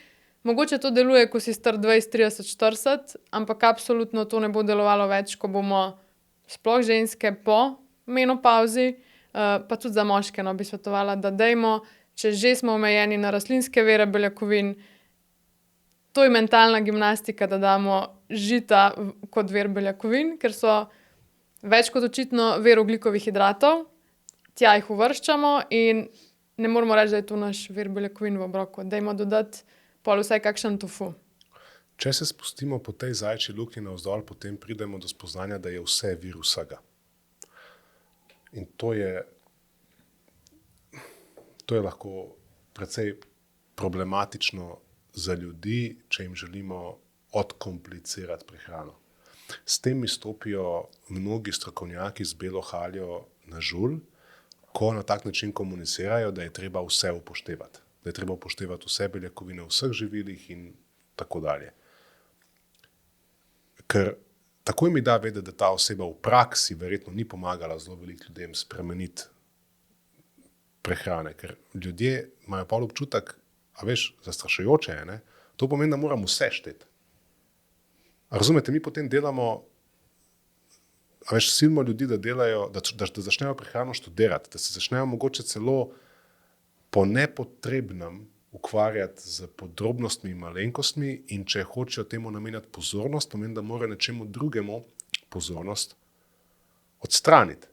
mogoče to deluje, ko si star 20, 30, 40, ampak absolutno to ne bo delovalo več, ko bomo sploh ženske po menopavzi, pa tudi za moške, bi svetovala, da dajmo, če že smo omejeni na rastlinske vire beljakovin, to je mentalna gimnastika, da damo žita kot vir beljakovin, ker so več kot očitno vir ogljikovih hidratov, tja jih uvrščamo in ne moramo reči, da je to naš vir beljakovin v obroku. Dajmo dodati pol vsaj kakšen tofu. Če se spustimo po tej zajčji luknji navzdol, potem pridemo do spoznanja, da je vse vir vsega. In to je lahko precej problematično za ljudi, če jim želimo odkomplicirati prehrano. S tem izstopijo mnogi strokovnjaki z belo haljo na žulj, ko na tak način komunicirajo, da je treba vse upoštevati. Da je treba upoštevati vse beljakovine v vseh živilih in tako dalje. Ker takoj mi da vedeti, da ta oseba v praksi verjetno ni pomagala zelo veliko ljudem spremeniti prehrane, ker ljudje imajo pol občutek, a veš, zastrašujoče je, ne? To pomeni, da moramo vse šteti. A razumete, mi potem delamo, a veš, silimo ljudi, da delajo, da začnejo prehrano študirati, da se začnejo mogoče celo po nepotrebnem ukvarjati z podrobnostmi in malenkostmi in če hočejo temu namenjati pozornost, pomeni, da mora nečemu drugemu pozornost odstraniti.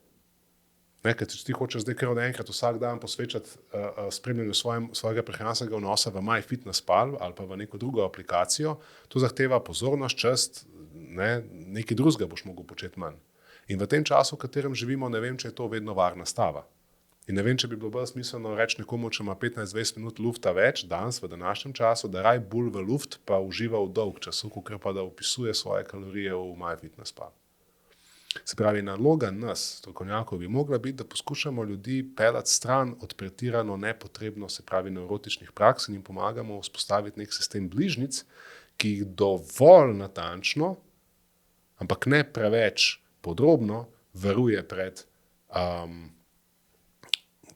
Ne, ker če ti hočeš zdaj kar enkrat vsak dan posvečati spremljanju svojega prehranskega vnosa v MyFitnessPal ali pa v neko drugo aplikacijo, to zahteva pozornost, čas, nekaj drugega boš mogel početi manj. In v tem času, v katerem živimo, ne vem, če je to vedno varna stava. In ne vem, če bi bilo bolj smiselno reči nekomu, če ima 15-20 minut lufta več danes v današnjem času, da raj bolj v luft pa uživa v dolg času, kakor pa da opisuje svoje kalorije v MyFitnessPal. Se pravi, naloga nas, strokovnjakov, bi mogla biti, da poskušamo ljudi peljati stran od pretirano nepotrebno, se pravi, nevrotičnih praks in jim pomagamo vzpostaviti nek sistem bližnjic, ki jih dovolj natančno, ampak ne preveč podrobno, varuje pred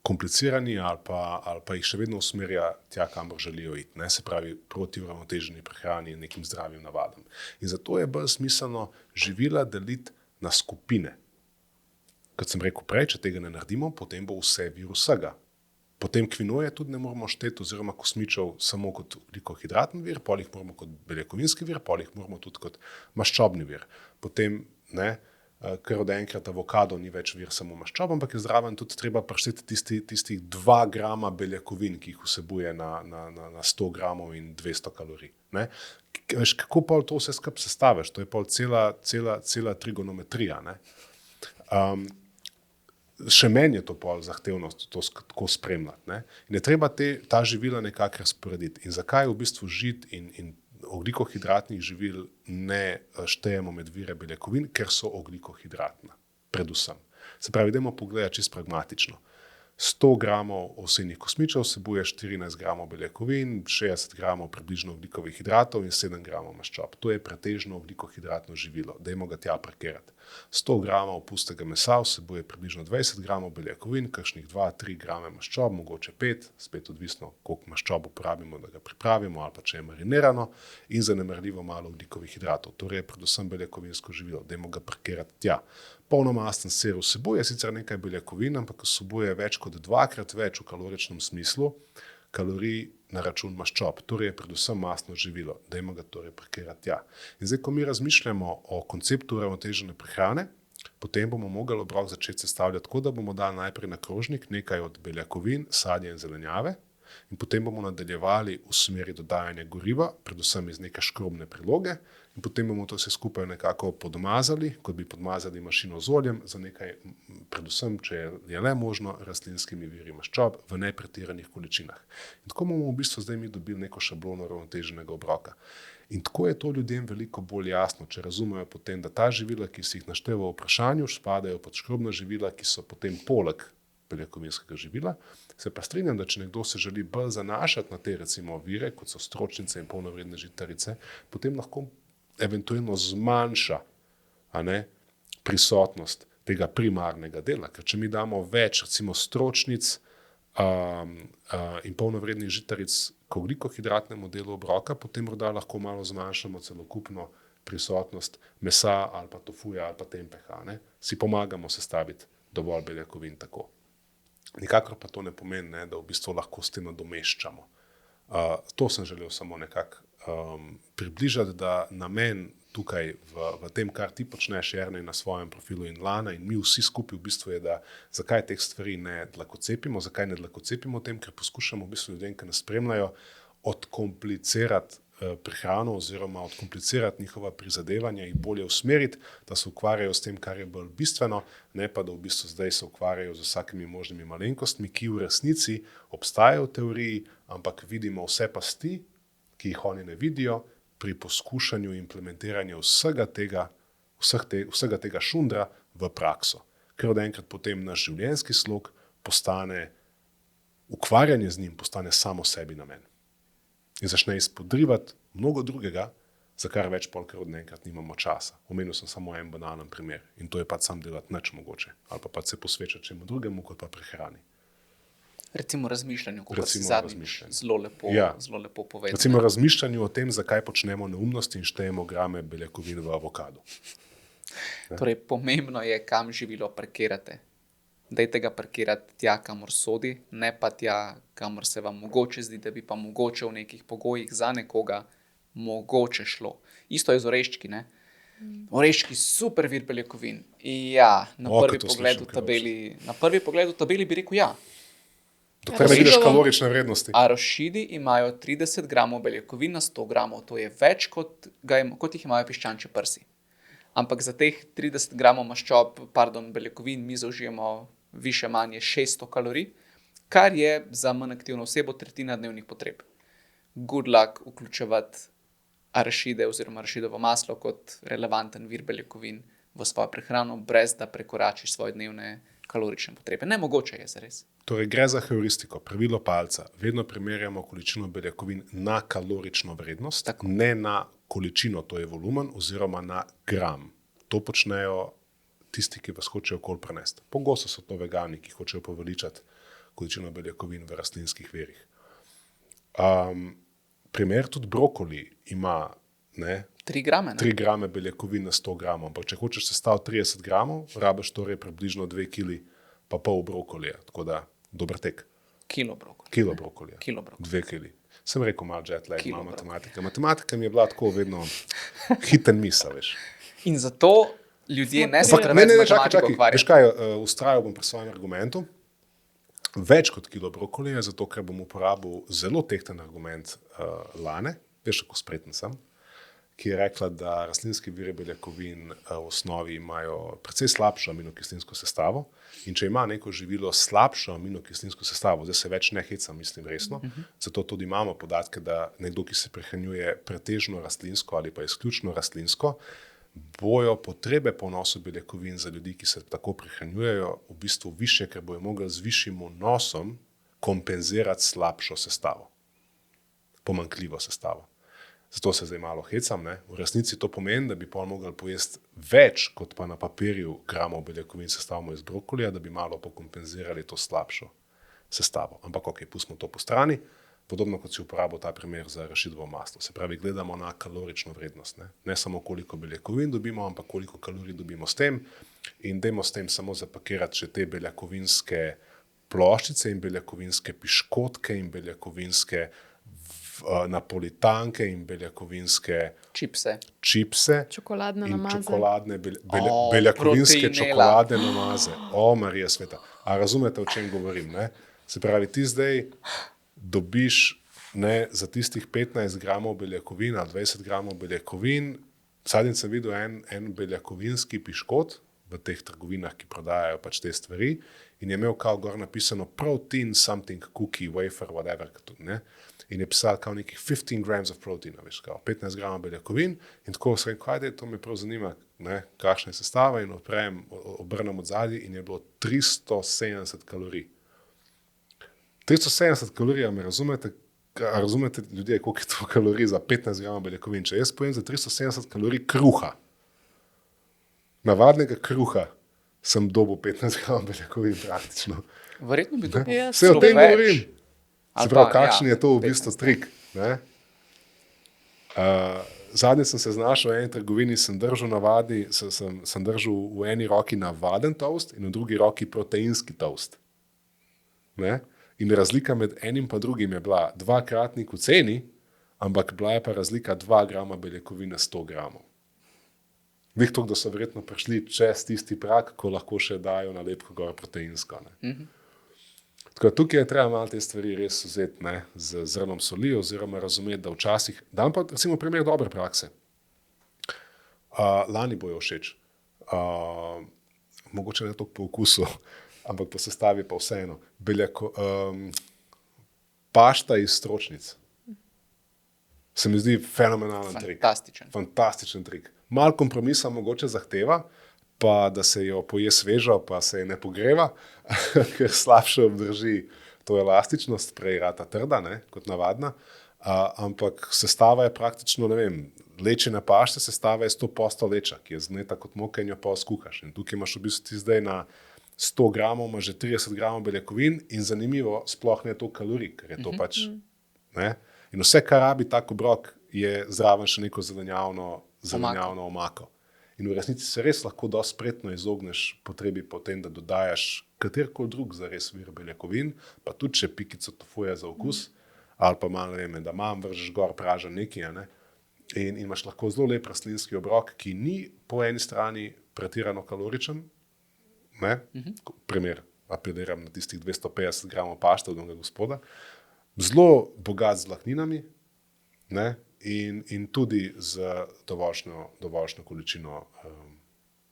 komplicirani ali pa jih še vedno usmerja tja, kamor želijo iti, ne? Se pravi, proti uravnoteženi prehrani in nekim zdravim navadam. In zato je bolj smiselno živila deliti na skupine. Kot sem rekel prej, če tega ne naredimo, potem bo vse vir vsega. Potem kvinoje tudi ne moramo šteti, oziroma kosmičev samo kot ugljikohidratni vir, pol jih moramo kot beljakovinski vir, pol jih moramo tudi kot maščobni vir. Potem, ker od enkrat avokado ni več vir samo maščob, ampak je zraven tudi treba prišteti tistih 2 grama beljakovin, ki jih vsebuje na 100 gramov in 200 kalorij. Ne? Veš, kako pa to vse skupaj sestaviš? To je pol cela trigonometrija. Ne? Še meni je to pol zahtevno to tako spremljati. Ne? In je treba ta živila nekako razporediti. In zakaj v bistvu žit in ogljikohidratnih živil ne štejemo med vire beljakovin, ker so ogljikohidratna, predvsem. Se pravi, dajmo pogledati čisto pragmatično. 100 gramov ovsejnih kosmičev vsebuje 14 gramov beljakovin, 60 gramov približno ogljikovih hidratov in 7 gramov maščob. To je pretežno ogljikohidratno živilo, dajmo ga tja parkirati. 100 gramov pustega mesa vsebuje približno 20 gramov beljakovin, kakšnih 2-3 grame maščob, mogoče 5, spet odvisno, koliko maščob uporabimo, da ga pripravimo, ali pa če je marinirano, in zanemarljivo malo ogljikovih hidratov. Torej je predvsem beljakovinsko živilo, dajmo ga parkirati tja. Polnomasten sir vsebuje sicer nekaj beljakovin, ampak vsebuje več kot 2-krat več v kaloričnem smislu kalorij na račun maščob. Torej je predvsem mastno živilo. Dajmo ga torej parkirati tja. In zdaj, ko mi razmišljamo o konceptu uravnotežene prehrane, potem bomo mogli obrok začeti sestavljati tako, da bomo dali najprej na krožnik nekaj od beljakovin, sadja in zelenjave, in potem bomo nadaljevali v smeri dodajanja goriva, predvsem iz neke škrobne priloge, in potem bomo to vse skupaj nekako podmazali, kot bi podmazali mašino z oljem, za nekaj, predvsem, če je le možno, rastlinskimi viri maščob v nepretiranih količinah. In tako bomo v bistvu zdaj mi dobili neko šablono uravnoteženega obroka. In tako je to ljudem veliko bolj jasno, če razumejo potem, da ta živila, ki si jih naštel v vprašanju, spadajo pod škrobna živila, ki so potem poleg beljakovinskega živila. Se pa strinjam, da če nekdo se želi bolj zanašati na te recimo vire, kot so stročnice in polnovredne žitarice, potem lahko eventualno zmanjša prisotnost tega primarnega dela. Ker če mi damo več recimo stročnic in polnovrednih žitaric k ogljikohidratnemu delu obroka, potem morda lahko malo zmanjšamo celokupno prisotnost mesa ali pa tofuja ali pa tempeha. Si pomagamo sestaviti dovolj beljakovin tako. Nikakor pa to ne pomeni, da v bistvu lahko s tem nadomeščamo. To sem želel samo nekako približati, da namen tukaj v tem, kar ti počneš, Jernej, na svojem profilu in Lana in mi vsi skupaj v bistvu je, da zakaj teh stvari ne dlakocepimo, zakaj ne dlakocepimo tem, ker poskušamo v bistvu ljudem, ki nas spremljajo, odkomplicirati prehrano oziroma odkomplicirati njihova prizadevanja in bolje usmeriti, da se ukvarjajo s tem, kar je bolj bistveno, ne pa da v bistvu zdaj se ukvarjajo z vsakimi možnimi malenkostmi, ki v resnici obstajajo v teoriji, ampak vidimo vse pasti, ki jih oni ne vidijo, pri poskušanju implementiranja vsega tega šundra v prakso. Ker od enkrat potem naš življenjski slog postane, ukvarjanje z njim postane samo sebi namen. In začne izpodrivati mnogo drugega, za kar več polkrat od enkrat nimamo časa. Omenil sem samo en banalen primer in to je pač sam delati nič mogoče. Ali pa pač se posvečati čemu drugemu, kot pa prehrani. Recimo razmišljanju, kot si Recimo zadnjič razmišljanju. zelo lepo povedal. Recimo razmišljanju o tem, zakaj počnemo neumnosti in štejemo grame beljakovin v avokadu. Torej, pomembno je, kam živilo parkirate. Dajte ga parkirati tja, kamor sodi, ne pa tja, kamor se vam mogoče zdi, da bi pa mogoče v nekih pogojih za nekoga mogoče šlo. Isto je z oreščki, ne? Oreščki, super vir beljakovin. Ja, na prvi pogled v tabeli bi rekel ja. Dokler ne vidiš kalorične vrednosti. Arašidi imajo 30 gramov beljakovin na 100 gramov, to je več, kot jih imajo piščančji prsi. Ampak za teh 30 gramov beljakovin mi zaužijemo više manje 600 kalorij, kar je za manj aktivno osebo tretjina dnevnih potreb. Good luck vključevati arašide oziroma arašidovo maslo kot relevanten vir beljakovin v svojo prehrano, brez da prekoračiš svoje dnevne kalorične potrebe. Nemogoče je zares. Torej gre za heuristiko, pravilo palca. Vedno primerjamo količino beljakovin na kalorično vrednost, Tako. ne na količino, to je volumen, oziroma na gram. To počnejo tisti, ki vas hočejo okoli prenesti. Pogosto so to vegani, ki hočejo poveličati količino beljakovin v rastlinskih virih. Primer tudi brokoli ima 3 grame, ne? 3 grame beljakovin na 100 gramov, ampak če hočeš sestaviti 30 gramov, rabiš torej približno 2 kg pa pol brokolija, tako da dober tek. Kilo brokoli. Kilo brokolija. 2 kg. Sem rekel malo jet lag, malo matematika. Matematika mi je bila tako vedno hit and miss, veš. In zato ljudje ne se Ampak preveč z matematiko Čakaj. ukvarjajo. Veš kaj, ustrajal bom pri svojem argumentu. Več kot kilo brokolija, zato ker bom uporabil zelo tehten argument Lane, veš, kako spreten sem, ki je rekla, da rastlinski viri beljakovin v osnovi imajo precej slabšo aminokislinsko sestavo in če ima neko živilo slabšo aminokislinsko sestavo, zdaj se več ne hecam, mislim resno, zato tudi imamo podatke, da nekdo, ki se prehranjuje pretežno rastlinsko ali pa izključno rastlinsko, bojo potrebe po vnosu beljakovin za ljudi, ki se tako prehranjujejo, v bistvu više, ker bojo mogli z višjim vnosom kompenzirati slabšo sestavo, pomanjkljivo sestavo. Zato se zdaj malo hecam. V resnici to pomeni, da bi pol mogli pojesti več, kot pa na papirju gramov beljakovin sestavimo iz brokolija, da bi malo pokompenzirali to slabšo sestavo. Ampak ok, pustimo to po strani. Podobno kot si uporabil ta primer za arašidovo maslo. Se pravi, gledamo na kalorično vrednost. Ne samo koliko beljakovin dobimo, ampak koliko kalorij dobimo s tem. In dajmo s tem samo zapakirati še te beljakovinske ploščice in beljakovinske piškotke in beljakovinske napolitanke in beljakovinske čipse Čokoladne in namaze. čokoladne beljakovinske proteinela. čokoladne namaze. O, Marija sveta. A razumete, o čem govorim? Ne? Se pravi, ti zdaj dobiš za tistih 15 gramov beljakovin ali 20 gramov beljakovin. Zadnjič sem videl en beljakovinski piškot v teh trgovinah, ki prodajajo pač te stvari in je imel kao gor napisano protein something cookie, wafer, whatever. Ne? In je pisal kao nekih 15 grams of proteina, veš, kao 15 gramov beljakovin in tako sem rekel, ajde, to me prav zanima, kakšna je sestava in obrnem od zadnji in je bilo 370 kalorij. 370 kalorij, me razumete ljudje, koliko je to kalorij za 15 gramov beljakovin. Če jaz pojem za 370 kalorij kruha, navadnega kruha, sem dobil 15 gramov beljakovin praktično. Verjetno bi to Ja, Vse o tem več. govorim. Se Ali pravi, pa, kakšen je to v 15. bistvu trik. Zadnje sem se znašel v eni trgovini, sem držal v eni roki navaden toast in v drugi roki proteinski toast. Ne? In razlika med enim pa drugim je bila dvakratnik v ceni, ampak bila je pa razlika 2 grama beljakovine 100 gramov. Vih to, da so verjetno prišli čez tisti prag, ko lahko še dajo nalepko gor proteinsko. Tako da tukaj je treba malo te stvari res vzeti z zrnom soli oziroma razumeti, da včasih, dam pa recimo primer dobre prakse. Lani bojo všeč. Mogoče ne toliko po okusu, ampak po sestavi pa vseeno. Pašta iz stročnic. Se mi zdi fenomenalen trik. Fantastičen trik. Mal kompromisa mogoče zahteva, pa da se jo poje svežo, pa se je ne pogreva, ker slabše obdrži to elastičnost, prej rata trda, ne, kot navadna. Ampak sestava je praktično, ne vem, lečene pašte sestava je 100% leča, ki je zgneta kot moka in jo pa skuhaš. In tukaj imaš v bistvu ti zdaj na 100 gramov, imaš že 30 gramov beljakovin in zanimivo, sploh ne je to kalorij, ker je to pač, ne. In vse, kar rabi tak obrok, je zraven še neko zelenjavno omako. In v resnici se res lahko dosti spretno izogneš potrebi po tem, da dodajaš katerikoli drug zares vir beljakovin, pa tudi če pikico tofuja za okus, ali pa malo, ne vem, da vržeš gor pražen nekaj, ne? In imaš lahko zelo lep rastlinski obrok, ki ni po eni strani pretirano kaloričen, ne? Primer, apeliram na tistih 250 gramov pašte od onega gospoda, zelo bogat z vlakninami, ne? In tudi z dovoljšno količino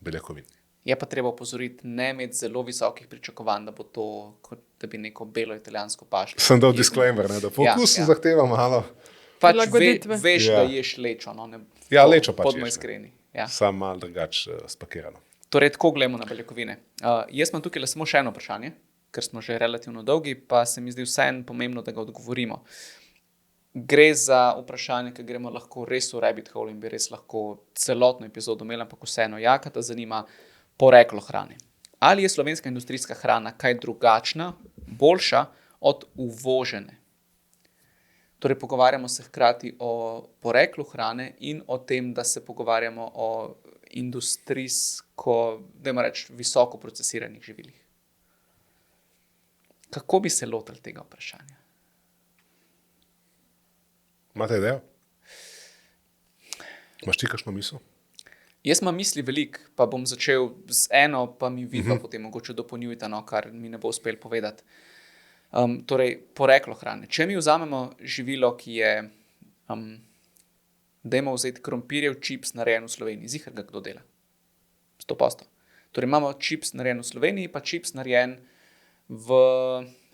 beljakovin. Je pa treba opozoriti, ne imeti zelo visokih pričakovanj, da bo to, kot da bi neko belo italijansko pašto. Sem dal disclaimer, ne, da po okusu zahteva malo. Pač veš, da ješ lečo. No, ne, lečo pač ješ. Iskreni. Ja. Sam malo drugače spakirano. Torej, tako gledamo na beljakovine. Jaz imam tukaj samo še eno vprašanje, ker smo že relativno dolgi, pa se mi zdi vseeno pomembno, da ga odgovorimo. Gre za vprašanje, ki gremo lahko res v rabbit hole in bi res lahko celotno epizodo imeli, ampak vseeno, jaka te zanima poreklo hrane. Ali je slovenska industrijska hrana kaj drugačna, boljša od uvožene? Torej, pogovarjamo se hkrati o poreklu hrane in o tem, da se pogovarjamo o industrijsko, dajmo reči, visoko procesiranih živilih. Kako bi se lotili tega vprašanja? Imate idejo? Imaš ti kakšno misel? Jaz imam misli veliko, pa bom začel z eno, pa mi vidva potem mogoče dopolnjujte, kar mi ne bo uspel povedati. Torej, poreklo hrane. Če mi vzamemo živilo, ki je, dajmo vzeti krompirjev čips narejen v Sloveniji, ziher ga kdo dela? 100%. Torej, imamo čips narejen v Sloveniji, pa čips narejen v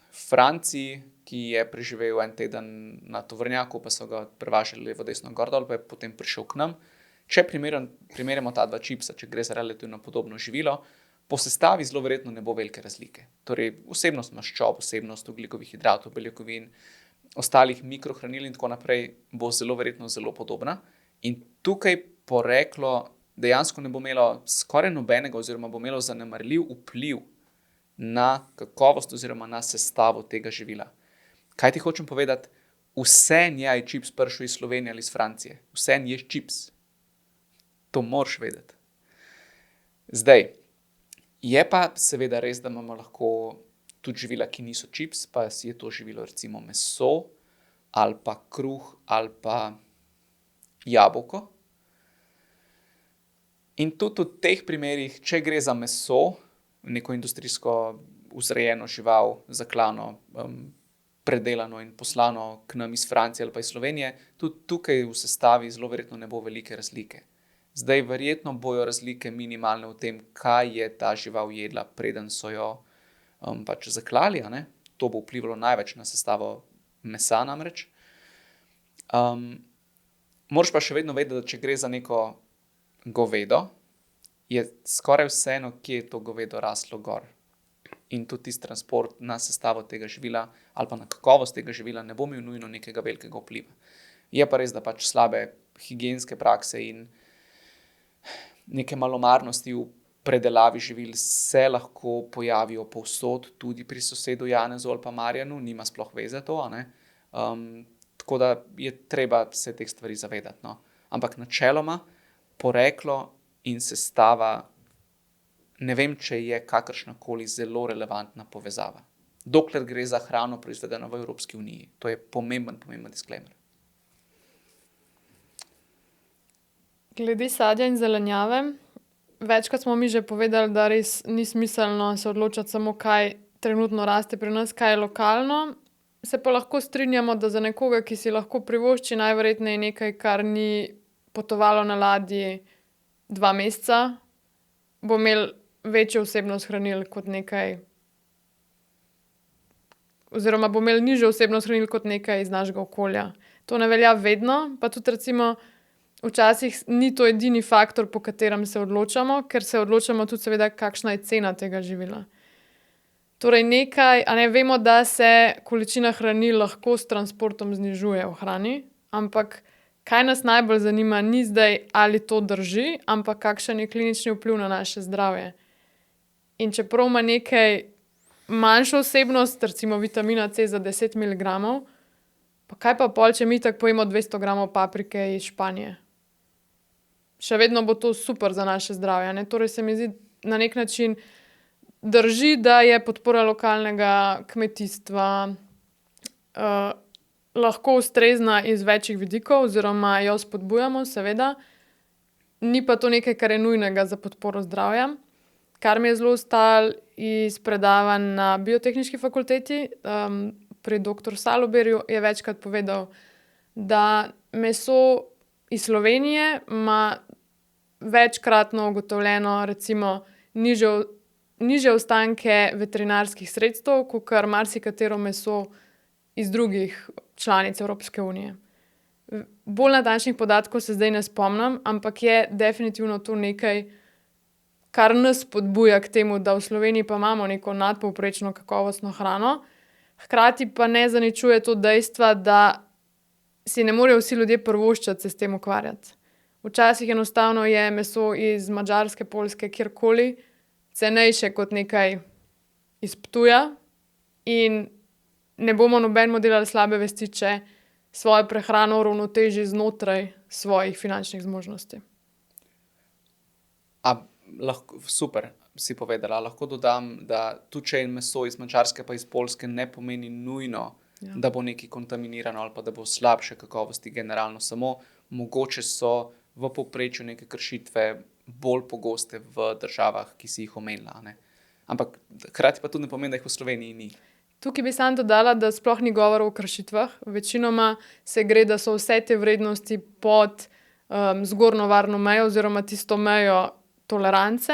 Franciji, ki je preživel en teden na tovornjaku, pa so ga prevažali levo, desno, gor dol, pa je potem prišel k nam. Če primerjamo ta dva čipsa, če gre za relativno podobno živilo, po sestavi zelo verjetno ne bo velike razlike. Torej, vsebnost maščob, vsebnost ogljikovih hidratov, beljakovin, ostalih mikrohranil in tako naprej bo zelo verjetno zelo podobna. In tukaj poreklo dejansko ne bo imelo skoraj nobenega oziroma bo imelo zanemarljiv vpliv na kakovost oziroma na sestavo tega živila. Kaj ti hočem povedati? Vseeno je čips prišel iz Slovenije ali iz Francije. Vseeno je čips. To moraš vedeti. Zdaj, je pa seveda res, da imamo lahko tudi živila, ki niso čips, pa je to živilo recimo meso ali pa kruh ali pa jabolko. In tudi v teh primerih, če gre za meso, neko industrijsko vzrejeno žival, zaklano, predelano in poslano k nam iz Francije ali pa iz Slovenije, tudi tukaj v sestavi zelo verjetno ne bo velike razlike. Zdaj verjetno bojo razlike minimalne v tem, kaj je ta žival jedla, preden so jo pač zaklali, a ne? To bo vplivalo največ na sestavo mesa namreč. Moraš pa še vedno vedeti, da če gre za neko govedo, je skoraj vseeno, kje je to govedo raslo gor. In tudi tisti transport na sestavo tega živila ali pa na kakovost tega živila ne bo imel nujno nekega velikega vpliva. Je pa res, da pač slabe higienske prakse in neke malomarnosti v predelavi živil se lahko pojavijo povsod, tudi pri sosedu Janezu ali pa Marjanu, nima sploh veze to, a ne? Tako da je treba se teh stvari zavedati, no. Ampak načeloma poreklo in sestava, ne vem, če je kakršnakoli zelo relevantna povezava. Dokler gre za hrano proizvedeno v Evropski uniji. To je pomemben disclaimer. Glede sadja in zelenjave, večkrat smo mi že povedali, da res ni smiselno se odločati samo, kaj trenutno raste pri nas, kaj je lokalno. Se pa lahko strinjamo, da za nekoga, ki si lahko privošči, najverjetneje nekaj, kar ni potovalo na ladji 2 meseca, bo imel večjo vsebnost hranil kot nekaj, oziroma bo imel nižjo vsebnost hranil kot nekaj iz našega okolja. To ne velja vedno, pa tudi recimo včasih ni to edini faktor, po katerem se odločamo, ker se odločamo tudi seveda, kakšna je cena tega živila. Torej vemo, da se količina hranil lahko s transportom znižuje v hrani, ampak kaj nas najbolj zanima, ni zdaj, ali to drži, ampak kakšen je klinični vpliv na naše zdravje. In čeprav ima nekaj manjšo vsebnost, recimo vitamina C za 10 mg, pa kaj pa pol, če mi tako pojemo 200 gramov paprike iz Španije? Še vedno bo to super za naše zdravje, ne? Torej se mi zdi na nek način drži, da je podpora lokalnega kmetijstva lahko ustrezna iz večjih vidikov, oziroma jo spodbujamo, seveda. Ni pa to nekaj, kar je nujnega za podporo zdravja. Kar mi je zelo ostalo iz predavanj na biotehniški fakulteti, pri dr. Saloberju je večkrat povedal, da meso iz Slovenije ima večkratno ugotovljeno recimo nižje ostanke veterinarskih sredstev, kakor marsikatero meso iz drugih članic Evropske unije. Bolj natančnih podatkov se zdaj ne spomnim, ampak je definitivno to nekaj, kar nas spodbuja k temu, da v Sloveniji pa imamo neko nadpovprečno kakovostno hrano, hkrati pa ne zaničuje to dejstva, da si ne morejo vsi ljudje privoščiti se s tem ukvarjati. Včasih enostavno je meso iz Madžarske, Poljske, kjerkoli, cenejše kot nekaj iz Ptuja in ne bomo nobenemu delali slabe vesti, če svojo prehrano uravnoteži znotraj svojih finančnih zmožnosti. Super si povedala. Lahko dodam, da tudi če je meso iz Madžarske pa iz Poljske, ne pomeni nujno, da bo nekaj kontaminirano ali pa da bo slabše kakovosti generalno. Samo mogoče so v povprečju neke kršitve bolj pogoste v državah, ki si jih omenila, ne? Ampak hkrati pa tudi ne pomeni, da jih v Sloveniji ni. Tukaj bi samo dodala, da sploh ni govora o kršitvah. Večinoma se gre, da so vse te vrednosti pod zgornjo varno mejo oziroma tisto mejo tolerance.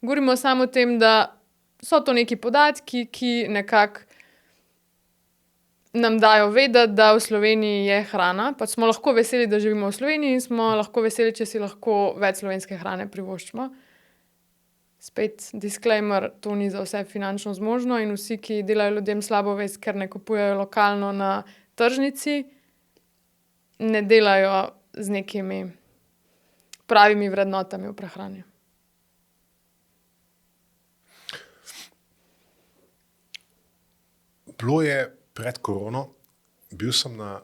Govorimo samo o tem, da so to neki podatki, ki nekako nam dajo vedeti, da v Sloveniji je hrana. Pač smo lahko veseli, da živimo v Sloveniji in smo lahko veseli, če si lahko več slovenske hrane privoščimo. Spet disclaimer, to ni za vse finančno zmožno in vsi, ki delajo ljudem slabo vest, ker ne kupujejo lokalno na tržnici, ne delajo z nekimi pravimi vrednotami v prehrani. Bilo je pred korono, bil sem na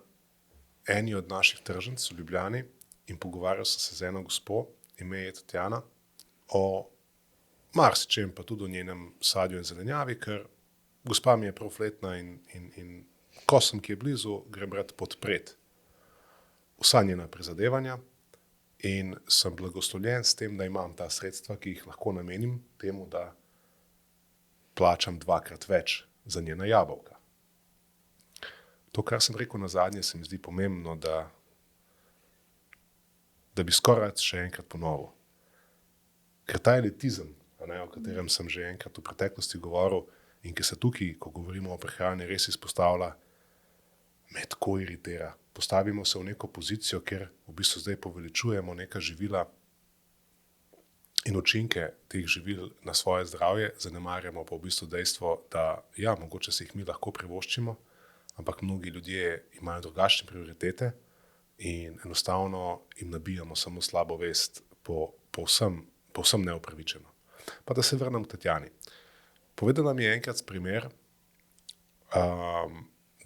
eni od naših tržnic v Ljubljani in pogovarjal sem se z eno gospo, ime je Tatjana, o marsičem, pa tudi o njenem sadju in zelenjavi, ker gospa mi je prav fletna in ko sem, ki je blizu, grem rad podpreti vsa njena prizadevanja in sem blagoslovljen s tem, da imam ta sredstva, ki jih lahko namenim temu, da plačam 2-krat več za njena jabolka. To, kar sem rekel na zadnje, se mi zdi pomembno, da bi skoraj še enkrat ponovil. Ker ta elitizem, o katerem sem že enkrat v preteklosti govoril in ki se tukaj, ko govorimo o prehrani, res izpostavlja, me tako iritira. Postavimo se v neko pozicijo, kjer v bistvu zdaj poveličujemo neka živila in učinke teh živil na svoje zdravje, zanemarjamo pa v bistvu dejstvo, da mogoče si jih mi lahko privoščimo, ampak mnogi ljudje imajo drugačne prioritete in enostavno jim nabijamo samo slabo vest povsem neupravičeno. Pa da se vrnem k Tatjani. Povedala mi je enkrat primer,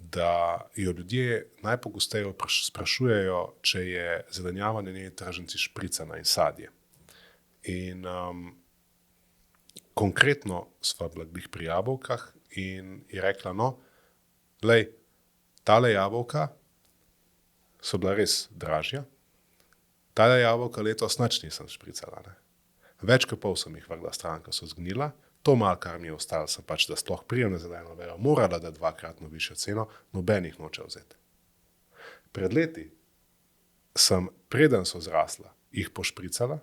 da jo ljudje najpogosteje sprašujejo, če je zelenjava na njeni tržnici špricana in sadje. In konkretno sva bila glih pri jabolkah in je rekla, glej, tale jabolka so bila res dražja, tale jabolka letos nič nisem špricala, ne. Več kot pol sem jih vrgla stran, ko so zgnila, to malo, kar mi je ostalo, sem pač, da sploh prijem na zeleno vejo, morala da 2-kratno višjo ceno, nobenih noče vzeti. Pred leti sem, preden so zrasla, jih pošpricala,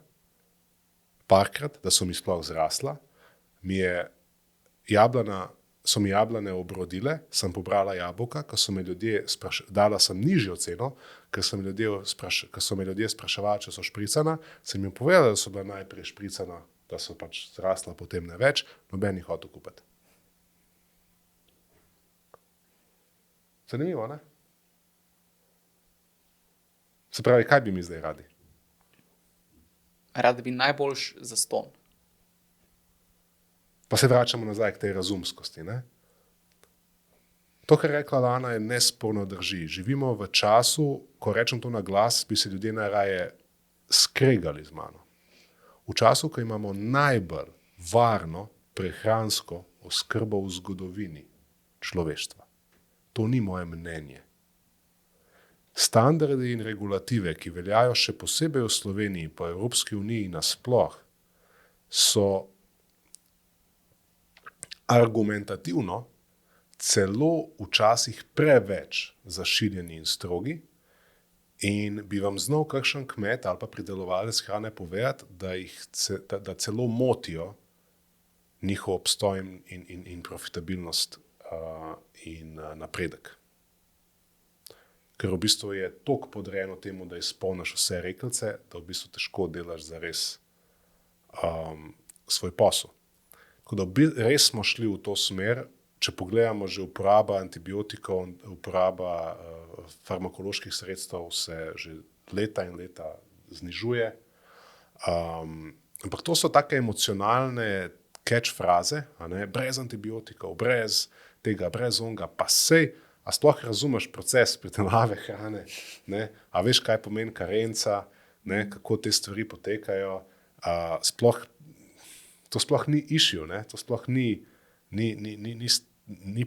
parkrat, da so mi sploh zrasla, mi je jablana so mi jablane obrodile, sem pobrala jabolka, ko so me ljudje dala sem nižjo ceno, ker so me ljudje spraševali, če so špricana, sem jim povedala, da so bila najprej špricana, da so pač zrasla, potem ne več, noben jih hotel kupiti. Zanimivo, ne? Se pravi, kaj bi mi zdaj radi? Rad bi najboljš zastonj. Pa se vračamo nazaj k tej razumskosti. Ne? To, kar je rekla Lana, je nesporno drži. Živimo v času, ko rečem to na glas, bi se ljudje najraje skregali z mano. V času, ko imamo najbolj varno prehransko oskrbo v zgodovini človeštva. To ni moje mnenje. Standardi in regulative, ki veljajo še posebej v Sloveniji, po Evropski uniji nasploh, so argumentativno celo včasih preveč zašiljeni in strogi in bi vam znal kakšen kmet ali pa pridelovalec hrane povedati, da celo motijo njihov obstoj in profitabilnost in napredek. Ker v bistvu je toliko podrejeno temu, da izpolniš vse rekelce, da v bistvu težko delaš zares svoj posel. Tako da res smo šli v to smer, če pogledamo že uporaba antibiotikov, uporaba farmakoloških sredstev se že leta in leta znižuje. Ampak to so take emocionalne catchfraze, brez antibiotikov, brez tega, brez onga, pa sej, a sploh razumeš proces pridelave hrane, ne? A veš, kaj pomeni karenca, ne? Kako te stvari potekajo, to sploh ni issue, ne? To sploh ni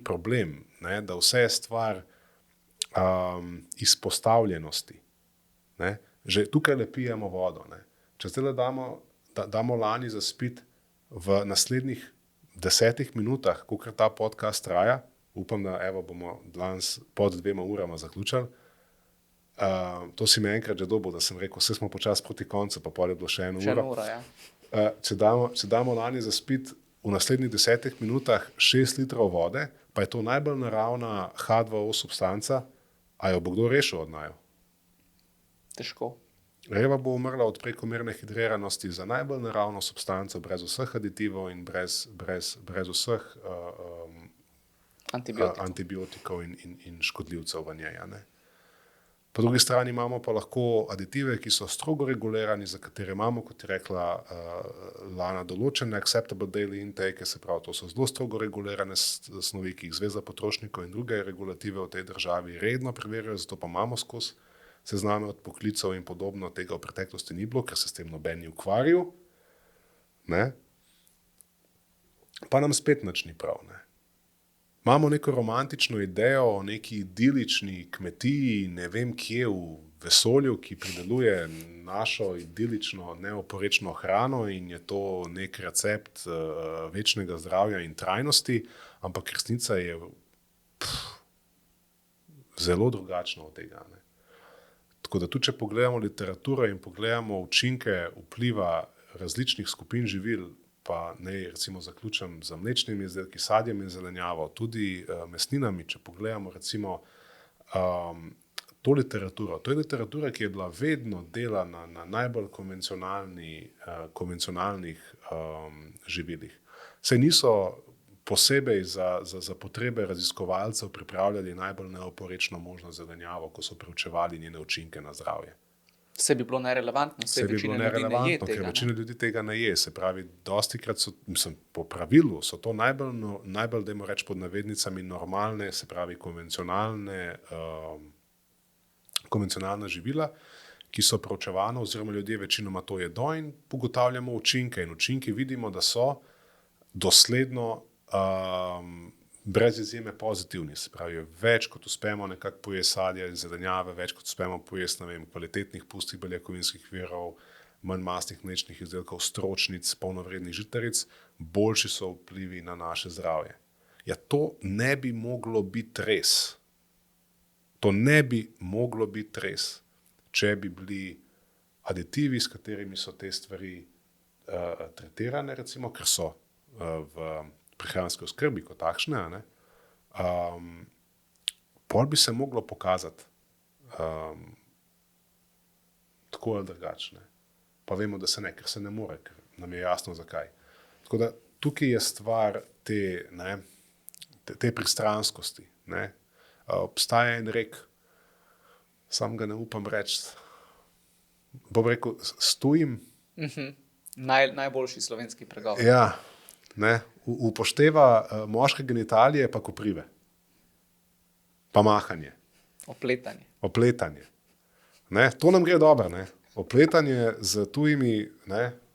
problem, ne? Da vse je stvar izpostavljenosti. Ne? Že tukaj le pijemo vodo. Ne? Če zdaj damo Lani zaspiti v naslednjih 10 minutah, kolikor ta podcast traja, upam, da bomo danes pod 2 urama zaključili. To si me enkrat že dobil, da sem rekel, vse smo počasi proti koncu, pa pol je bilo še 1 ura. Ja. Če damo Lani zaspiti v naslednjih 10 minutah 6 litrov vode, pa je to najbolj naravna H2O substanca, a jo bo kdo rešil od naju? Težko. Reva bo umrla od prekomerne hidriranosti za najbolj naravno substanco, brez vseh aditivov in brez vseh antibiotikov in škodljivcev v njej. Ne? Po drugi strani imamo pa lahko aditive, ki so strogo regulirani, za katere imamo, kot je rekla Lana, določene acceptable daily intake, se pravi, to so zelo strogo regulirane snovi, ki jih Zveza potrošnikov in druge regulative v tej državi redno preverjajo, zato pa imamo skozi sezname odpoklicov in podobno, tega v preteklosti ni bilo, ker se s tem noben ni ukvarjal. Ne? Pa nam spet nič ni prav. Ne? Imamo neko romantično idejo o neki idilični kmetiji, ne vem kje v vesolju, ki prideluje našo idilično, neoporečno hrano in je to nek recept večnega zdravja in trajnosti, ampak resnica je zelo drugačna od tega. Ne? Tako da tudi, če pogledamo literaturo in pogledamo učinke vpliva različnih skupin živil, pa ne recimo zaključim z mlečnimi izdelki, sadjem in zelenjavo, tudi mesninami, če pogledamo recimo to literaturo. To je literatura, ki je bila vedno delana na najbolj konvencionalnih živilih. Saj niso posebej za potrebe raziskovalcev pripravljali najbolj neoporečno možno zelenjavo, ko so preučevali njene učinke na zdravje. Vse bi bilo nerelevantno, Vse bi bilo nerelevantno, ker večina ljudi tega ne je. Se pravi, dostikrat so, po pravilu, so to najbolj, dajmo reči pod navednicami, normalne, se pravi, konvencionalna živila, ki so preučevana, oziroma ljudje večinoma to jedo in ugotavljamo učinke. In učinki vidimo, da so dosledno brez izjeme pozitivni. Se pravi, več kot uspemo nekako pojesti sadja in zelenjave, več kot uspemo pojesti, kvalitetnih pustih beljakovinskih virov, manj mastnih mlečnih izdelkov, stročnic, polnovrednih žitaric, boljši so vplivi na naše zdravje. Ja, to ne bi moglo biti res. To ne bi moglo biti res, če bi bili aditivi, s katerimi so te stvari tretirane, recimo, ker so v prehranske oskrbi kot takšne, a ne, pol bi se moglo pokazati tako ali drugače. Pa vemo, da se ne, ker se ne more, ker nam je jasno, zakaj. Tako da tukaj je stvar te pristranskosti. Ne. Obstaja en rek, sam ga ne upam reči, bom rekel, stojim. Najboljši slovenski pregovor. Ja, ne, upošteva moške genitalije pa koprive. Pa mahanje. Opletanje. Ne, to nam gre dobro. Ne. Opletanje z tujimi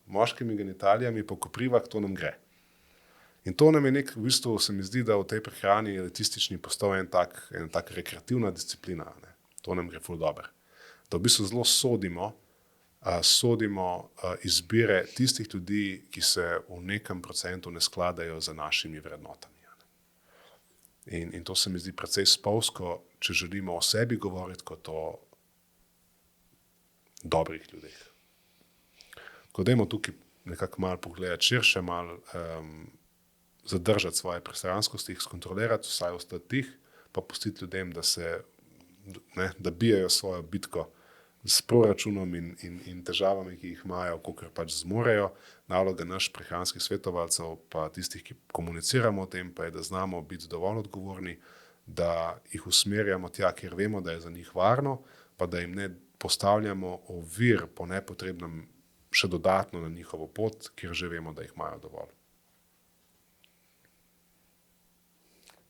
moškimi genitalijami po koprivah, to nam gre. In to nam je v bistvu se mi zdi, da v tej prehrani elitistični postal en tak rekreativna disciplina. Ne. To nam gre ful dobro. Da v bistvu zelo sodimo izbire tistih ljudi, ki se v nekem procentu ne skladajo z našimi vrednotami. In to se mi zdi precej spolzko, če želimo o sebi govoriti kot o dobrih ljudeh. Ko dajmo tukaj nekako malo pogledati širše, malo zadržati svoje pristranskosti, jih skontrolirati, vsaj ostati tih, pa pustiti ljudem, da bijajo svojo bitko s proračunom in težavami, ki jih imajo, kolikor pač zmorejo. Naloga naš prehranskih svetovalcev, pa tistih, ki komuniciramo o tem, pa je, da znamo biti dovolj odgovorni, da jih usmerjamo tja, kjer vemo, da je za njih varno, pa da jim ne postavljamo ovir po nepotrebnem še dodatno na njihovo pot, kjer že vemo, da jih imajo dovolj.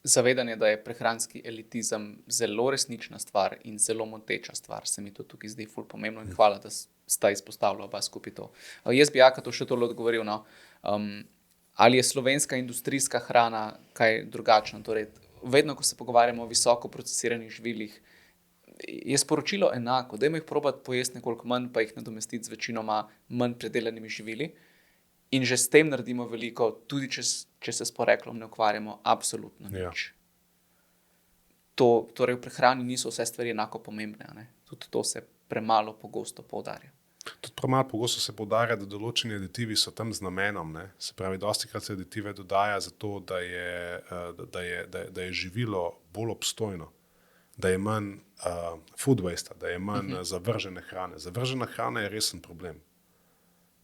Zavedanje, da je prehranski elitizem zelo resnična stvar in zelo moteča stvar, se mi to tukaj zdi ful pomembno in hvala, da sta izpostavila oba skupaj to. Jaz bi Jaka to še tole odgovoril, ali je slovenska industrijska hrana kaj drugačna? Torej, vedno, ko se pogovarjamo o visoko procesiranih živilih, je sporočilo enako, dajmo jih probati pojesti nekoliko manj, pa jih nadomestiti z večinoma manj predelanimi živili. In že s tem naredimo veliko, tudi če se s poreklom ne ukvarjamo absolutno nič. Ja. Torej v prehrani niso vse stvari enako pomembne. Ne? Tudi to se premalo pogosto poudarja. Tudi premalo pogosto se poudarja, da določeni aditivi so tam z namenom. Ne? Se pravi, dostikrat se aditive dodaja zato, da je živilo bolj obstojno, da je manj food waste, da je manj zavržene hrane. Zavržena hrana je resen problem.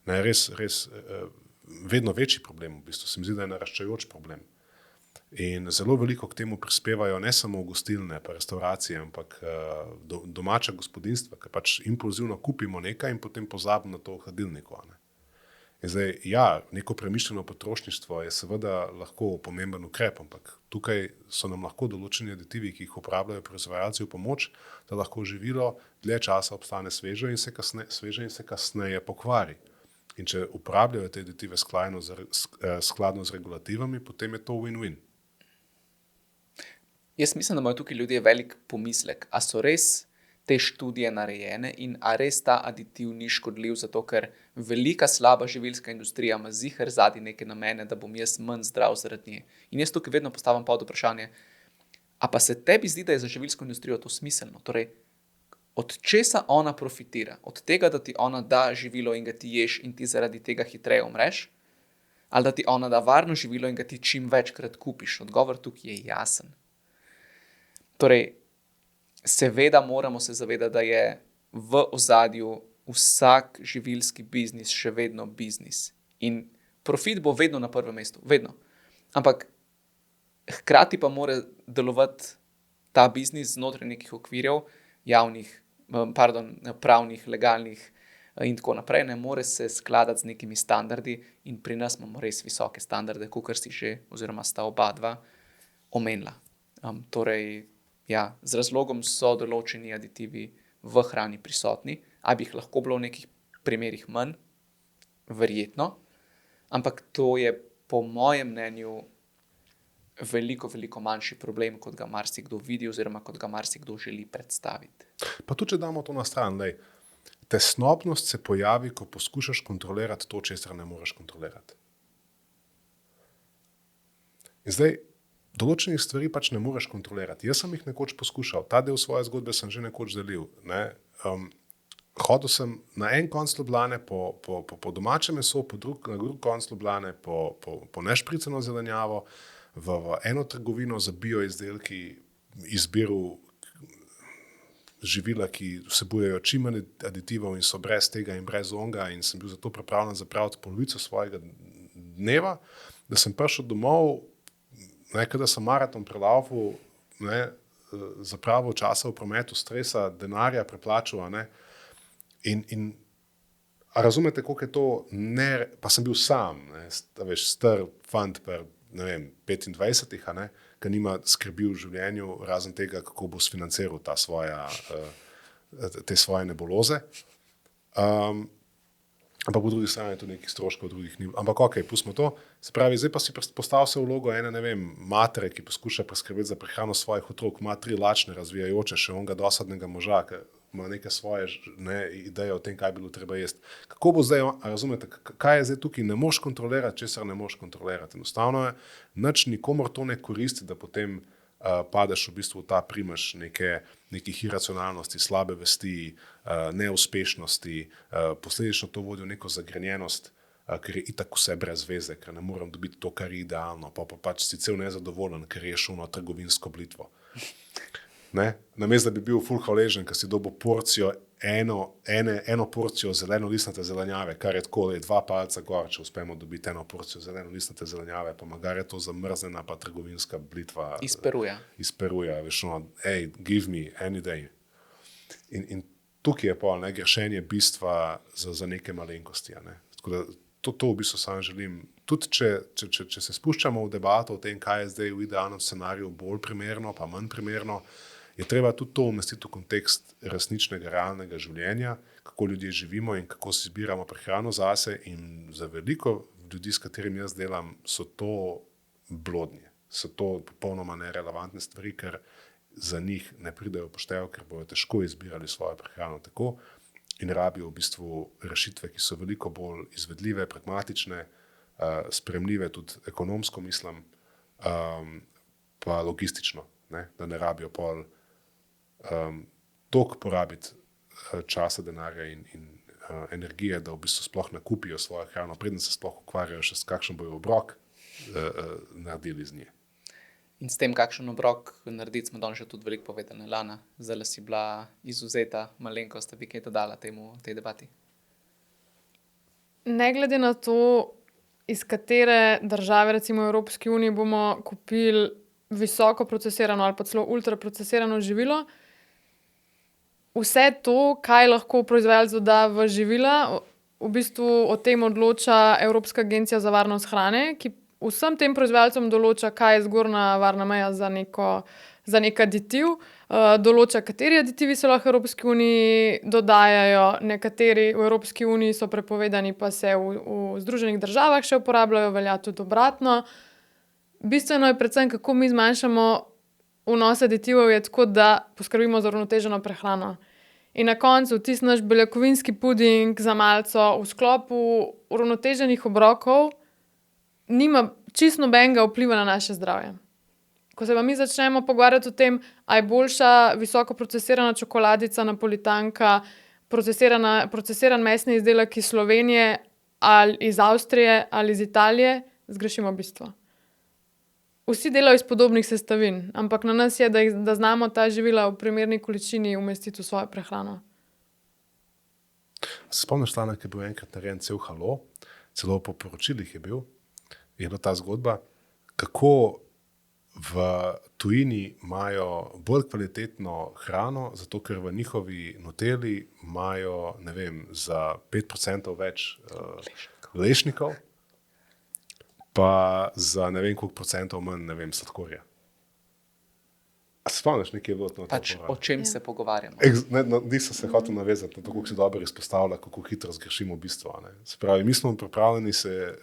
Ne, res vedno večji problem, v bistvu se mi zdi, da je naraščajoč problem. In zelo veliko k temu prispevajo ne samo gostilne pa restauracije, ampak domača gospodinjstva, ki pač impulzivno kupimo nekaj in potem pozabimo na to v hladilniku. Ne. In zdaj, ja, neko premišljeno potrošništvo je seveda lahko pomemben ukrep, ampak tukaj so nam lahko določeni aditivi, ki jih uporabljajo proizvajalci v pomoč, da lahko živilo dlje časa obstane sveže in se kasneje pokvari. In če uporabljajo te aditive skladno z regulativami, potem je to win-win. Jaz mislim, da imajo tukaj ljudje velik pomislek. A so res te študije narejene in a res ta aditiv ni škodljiv, zato ker velika slaba živilska industrija ima ziher zadnji neke namene, da bom jaz manj zdrav zaradi nje. In jaz tukaj vedno postavim pod vprašanje, a pa se tebi zdi, da je za živilsko industrijo to smiselno? Torej, od česa ona profitira? Od tega, da ti ona da živilo in ga ti ješ in ti zaradi tega hitreje umreš? Ali da ti ona da varno živilo in ga ti čim večkrat kupiš? Odgovor tukaj je jasen. Torej, seveda moramo se zavedati, da je v ozadju vsak živilski biznis še vedno biznis. In profit bo vedno na prvem mestu. Vedno. Ampak hkrati pa mora delovati ta biznis znotraj nekih okvirjev, pravnih, legalnih in tako naprej. Ne more se skladati z nekimi standardi in pri nas imamo res visoke standarde, kakor si že, oziroma sta oba dva omenila. Torej, ja, z razlogom so določeni aditivi v hrani prisotni, a bi jih lahko bilo v nekih primerih manj, verjetno, ampak to je po mojem mnenju veliko manjši problem, kot ga marsikdo vidi oziroma kot ga marsikdo želi predstaviti. Pa tudi, če damo to na stran, tesnobnost se pojavi, ko poskušaš kontrolirati to, česar ne moreš kontrolirati. In zdaj, določenih stvari pač ne moreš kontrolirati. Jaz sem jih nekoč poskušal, ta del svoje zgodbe sem že nekoč delil. Ne? hodil sem na en konc Ljubljane po domače meso, na drug konc Ljubljane po nešpricano zelenjavo, v eno trgovino za bioizdelki izbiral živila, ki vsebujejo čim manj aditivov in so brez tega in brez onga, in sem bil zato pripravljen zapraviti polovico svojega dneva, da sem prišel domov, da sem maraton prelaufal, zapravil časa v prometu, stresa, denarja preplačal, in razumete, koliko je to, pa sem bil sam, star fant per, 25-ih, ki nima skrbi v življenju, razen tega, kako bo sfinanciral te svoje nebuloze. Ampak po drugi strani tudi nekih stroškov drugih ni. Ampak ok, pustimo to. Se pravi, zdaj pa si postavil se v vlogo ene, matere, ki poskuša poskrbeti za prehrano svojih otrok, ima 3 lačne, razvijajoče, še onega dosadnega moža, ki ima neke svoje ideje o tem, kaj bi bilo treba jesti. Kako bo zdaj, razumete, kaj je zdaj tukaj? Ne moš kontrolirati, česar ne moš kontrolirati. Enostavno je, nič nikomor to ne koristi, da potem padeš v bistvu v ta primež nekih iracionalnosti, slabe vesti, neuspešnosti, posledično to vodi v neko zagrenjenost, ker je itak vse brez veze, ker ne morem dobiti to, kar je idealno, pa pač si cel nezadovoljen, ker je šel na trgovinsko blitvo. Namesto da bi bil ful hvaležen, ker si dobil porcijo, eno porcijo zeleno-listnate zelenjave, kar je tako 2 palca gor, če uspemo dobiti eno porcijo zeleno-listnate zelenjave, pa magar je to zamrznjena pa trgovinska blitva. Iz Peruja, veš, hey, give me any day. In tukaj je pa grešenje bistva za neke malenkosti. Tako da to v bistvu sam želim. Tudi če se spuščamo v debato o tem, kaj je zdaj v idealnem scenariju bolj primerno, pa manj primerno, je treba tudi to umestiti v kontekst resničnega, realnega življenja, kako ljudje živimo in kako si zbiramo prehrano zase, in za veliko ljudi, s katerimi jaz delam, so to blodnje, so to popolnoma nerelevantne stvari, ker za njih ne pridejo poštev, ker bojo težko izbirali svojo prehrano tako in rabijo v bistvu rešitve, ki so veliko bolj izvedljive, pragmatične, sprejemljive, tudi ekonomsko mislim, pa logistično, da ne rabijo pol toliko porabiti časa, denarja in energije, da v bistvu sploh nakupijo svojo hrano, preden se sploh ukvarjajo še s kakšen bojo obrok naredili z nje. In s tem, kakšen obrok narediti, smo danes že tudi veliko povedali. Lana, zdaj si bila izvzeta malenkost, da bi kaj dodala tej debati? Ne glede na to, iz katere države, recimo v Evropski uniji, bomo kupili visoko procesirano ali pa celo ultraprocesirano živilo, vse to, kaj lahko proizvajalec doda v živila, v bistvu o tem odloča Evropska agencija za varnost hrane, ki vsem tem proizvajalcem določa, kaj je zgornja varna meja za nek aditiv, določa, kateri aditivi se lahko v Evropski uniji dodajajo, nekateri v Evropski uniji so prepovedani, pa se v Združenih državah še uporabljajo, velja tudi obratno. Bistveno je predvsem, kako mi zmanjšamo vnos aditivov, je tako, da poskrbimo za uravnoteženo prehrano. In na koncu tisti naš beljakovinski puding za malico v sklopu uravnoteženih obrokov nima čisto nobenega vpliva na naše zdravje. Ko se pa mi začnemo pogovarjati o tem, a je boljša visoko procesirana čokoladica, napolitanka, procesiran mesni izdelek iz Slovenije ali iz Avstrije ali iz Italije, zgrešimo bistvo. Vsi delajo iz podobnih sestavin, ampak na nas je, da znamo ta živila v primerni količini umestiti v svojo prehrano. Se spomniš, Lana, ki je bil enkrat narejen cel halo, celo po poročilih je bila ta zgodba, kako v tujini imajo bolj kvalitetno hrano, zato ker v njihovi Nutelli imajo, za 5% več lešnikov, pa za koliko procentov manj, sladkorja. A se spomniš, nekaj je bilo na to? Pač o čem se pogovarjamo? Nisem se hotel navezati na to, kako si dobro izpostavlja, kako hitro zgrešimo bistvo. Se pravi, mi smo pripravljeni se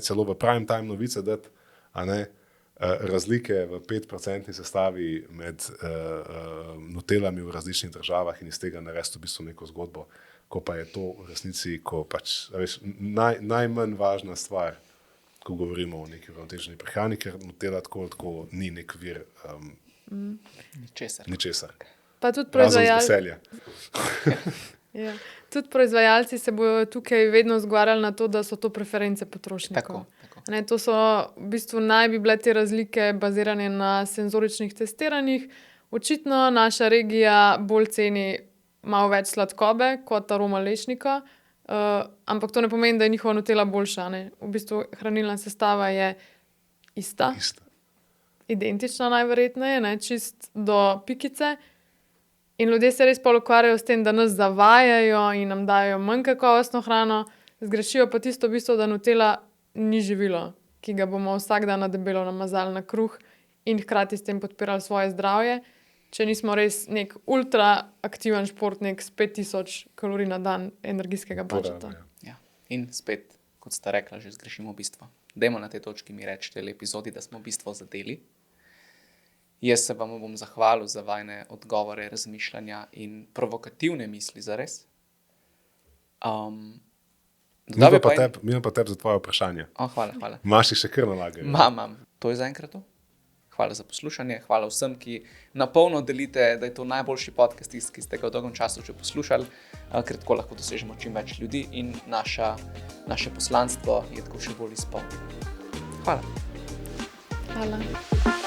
celo v prime time novice dati, razlike v 5% sestavi med Nutellami v različnih državah in iz tega narediti v bistvu neko zgodbo, ko pa je to v resnici, ko pač, najmanj važna stvar, ko govorimo o neki uravnoteženi prehrani, ker Nutella tako ni nek vir Ničesar. Pa tudi razen z veselja. Ja. Tudi proizvajalci se bodo tukaj vedno zgovarjali na to, da so to preference potrošnikov. Tako. Ne, to so v bistvu naj bi bile te razlike bazirane na senzoričnih testiranjih. Očitno naša regija bolj ceni malo več sladkobe kot aroma lešnika, ampak to ne pomeni, da je njihova Nutella boljša. Ne. V bistvu hranilna sestava je ista, identična najverjetneje, ne, čist do pikice. In ljudje se res pol ukvarjajo s tem, da nas zavajajo in nam dajo manj kakovostno hrano, zgrešijo pa tisto v bistvu, da Nutella ni živilo, ki ga bomo vsak dan na debelo namazali na kruh in hkrati s tem podpirali svoje zdravje, če nismo res nek ultra aktiven športnik s 5000 kalorij na dan energijskega budžeta. Ja. In spet, kot sta rekla, že zgrešimo bistvo. Dajmo na tej točki mi reči v tej epizodi, da smo bistvo zadeli. Jaz se vam bom zahvalil za vajne odgovore, razmišljanja in provokativne misli za res. Mi pa tebi za tvoje vprašanje. Hvala. Imaš jih še kar nalagaj? Imam. To je zaenkrat to. Hvala za poslušanje, hvala vsem, ki napolno delite, da je to najboljši podcast, ki ste ga v dolgem času že poslušali, ker tako lahko dosežemo čim več ljudi in naše poslanstvo je tako še bolj izpolnjeno. Hvala. Hvala.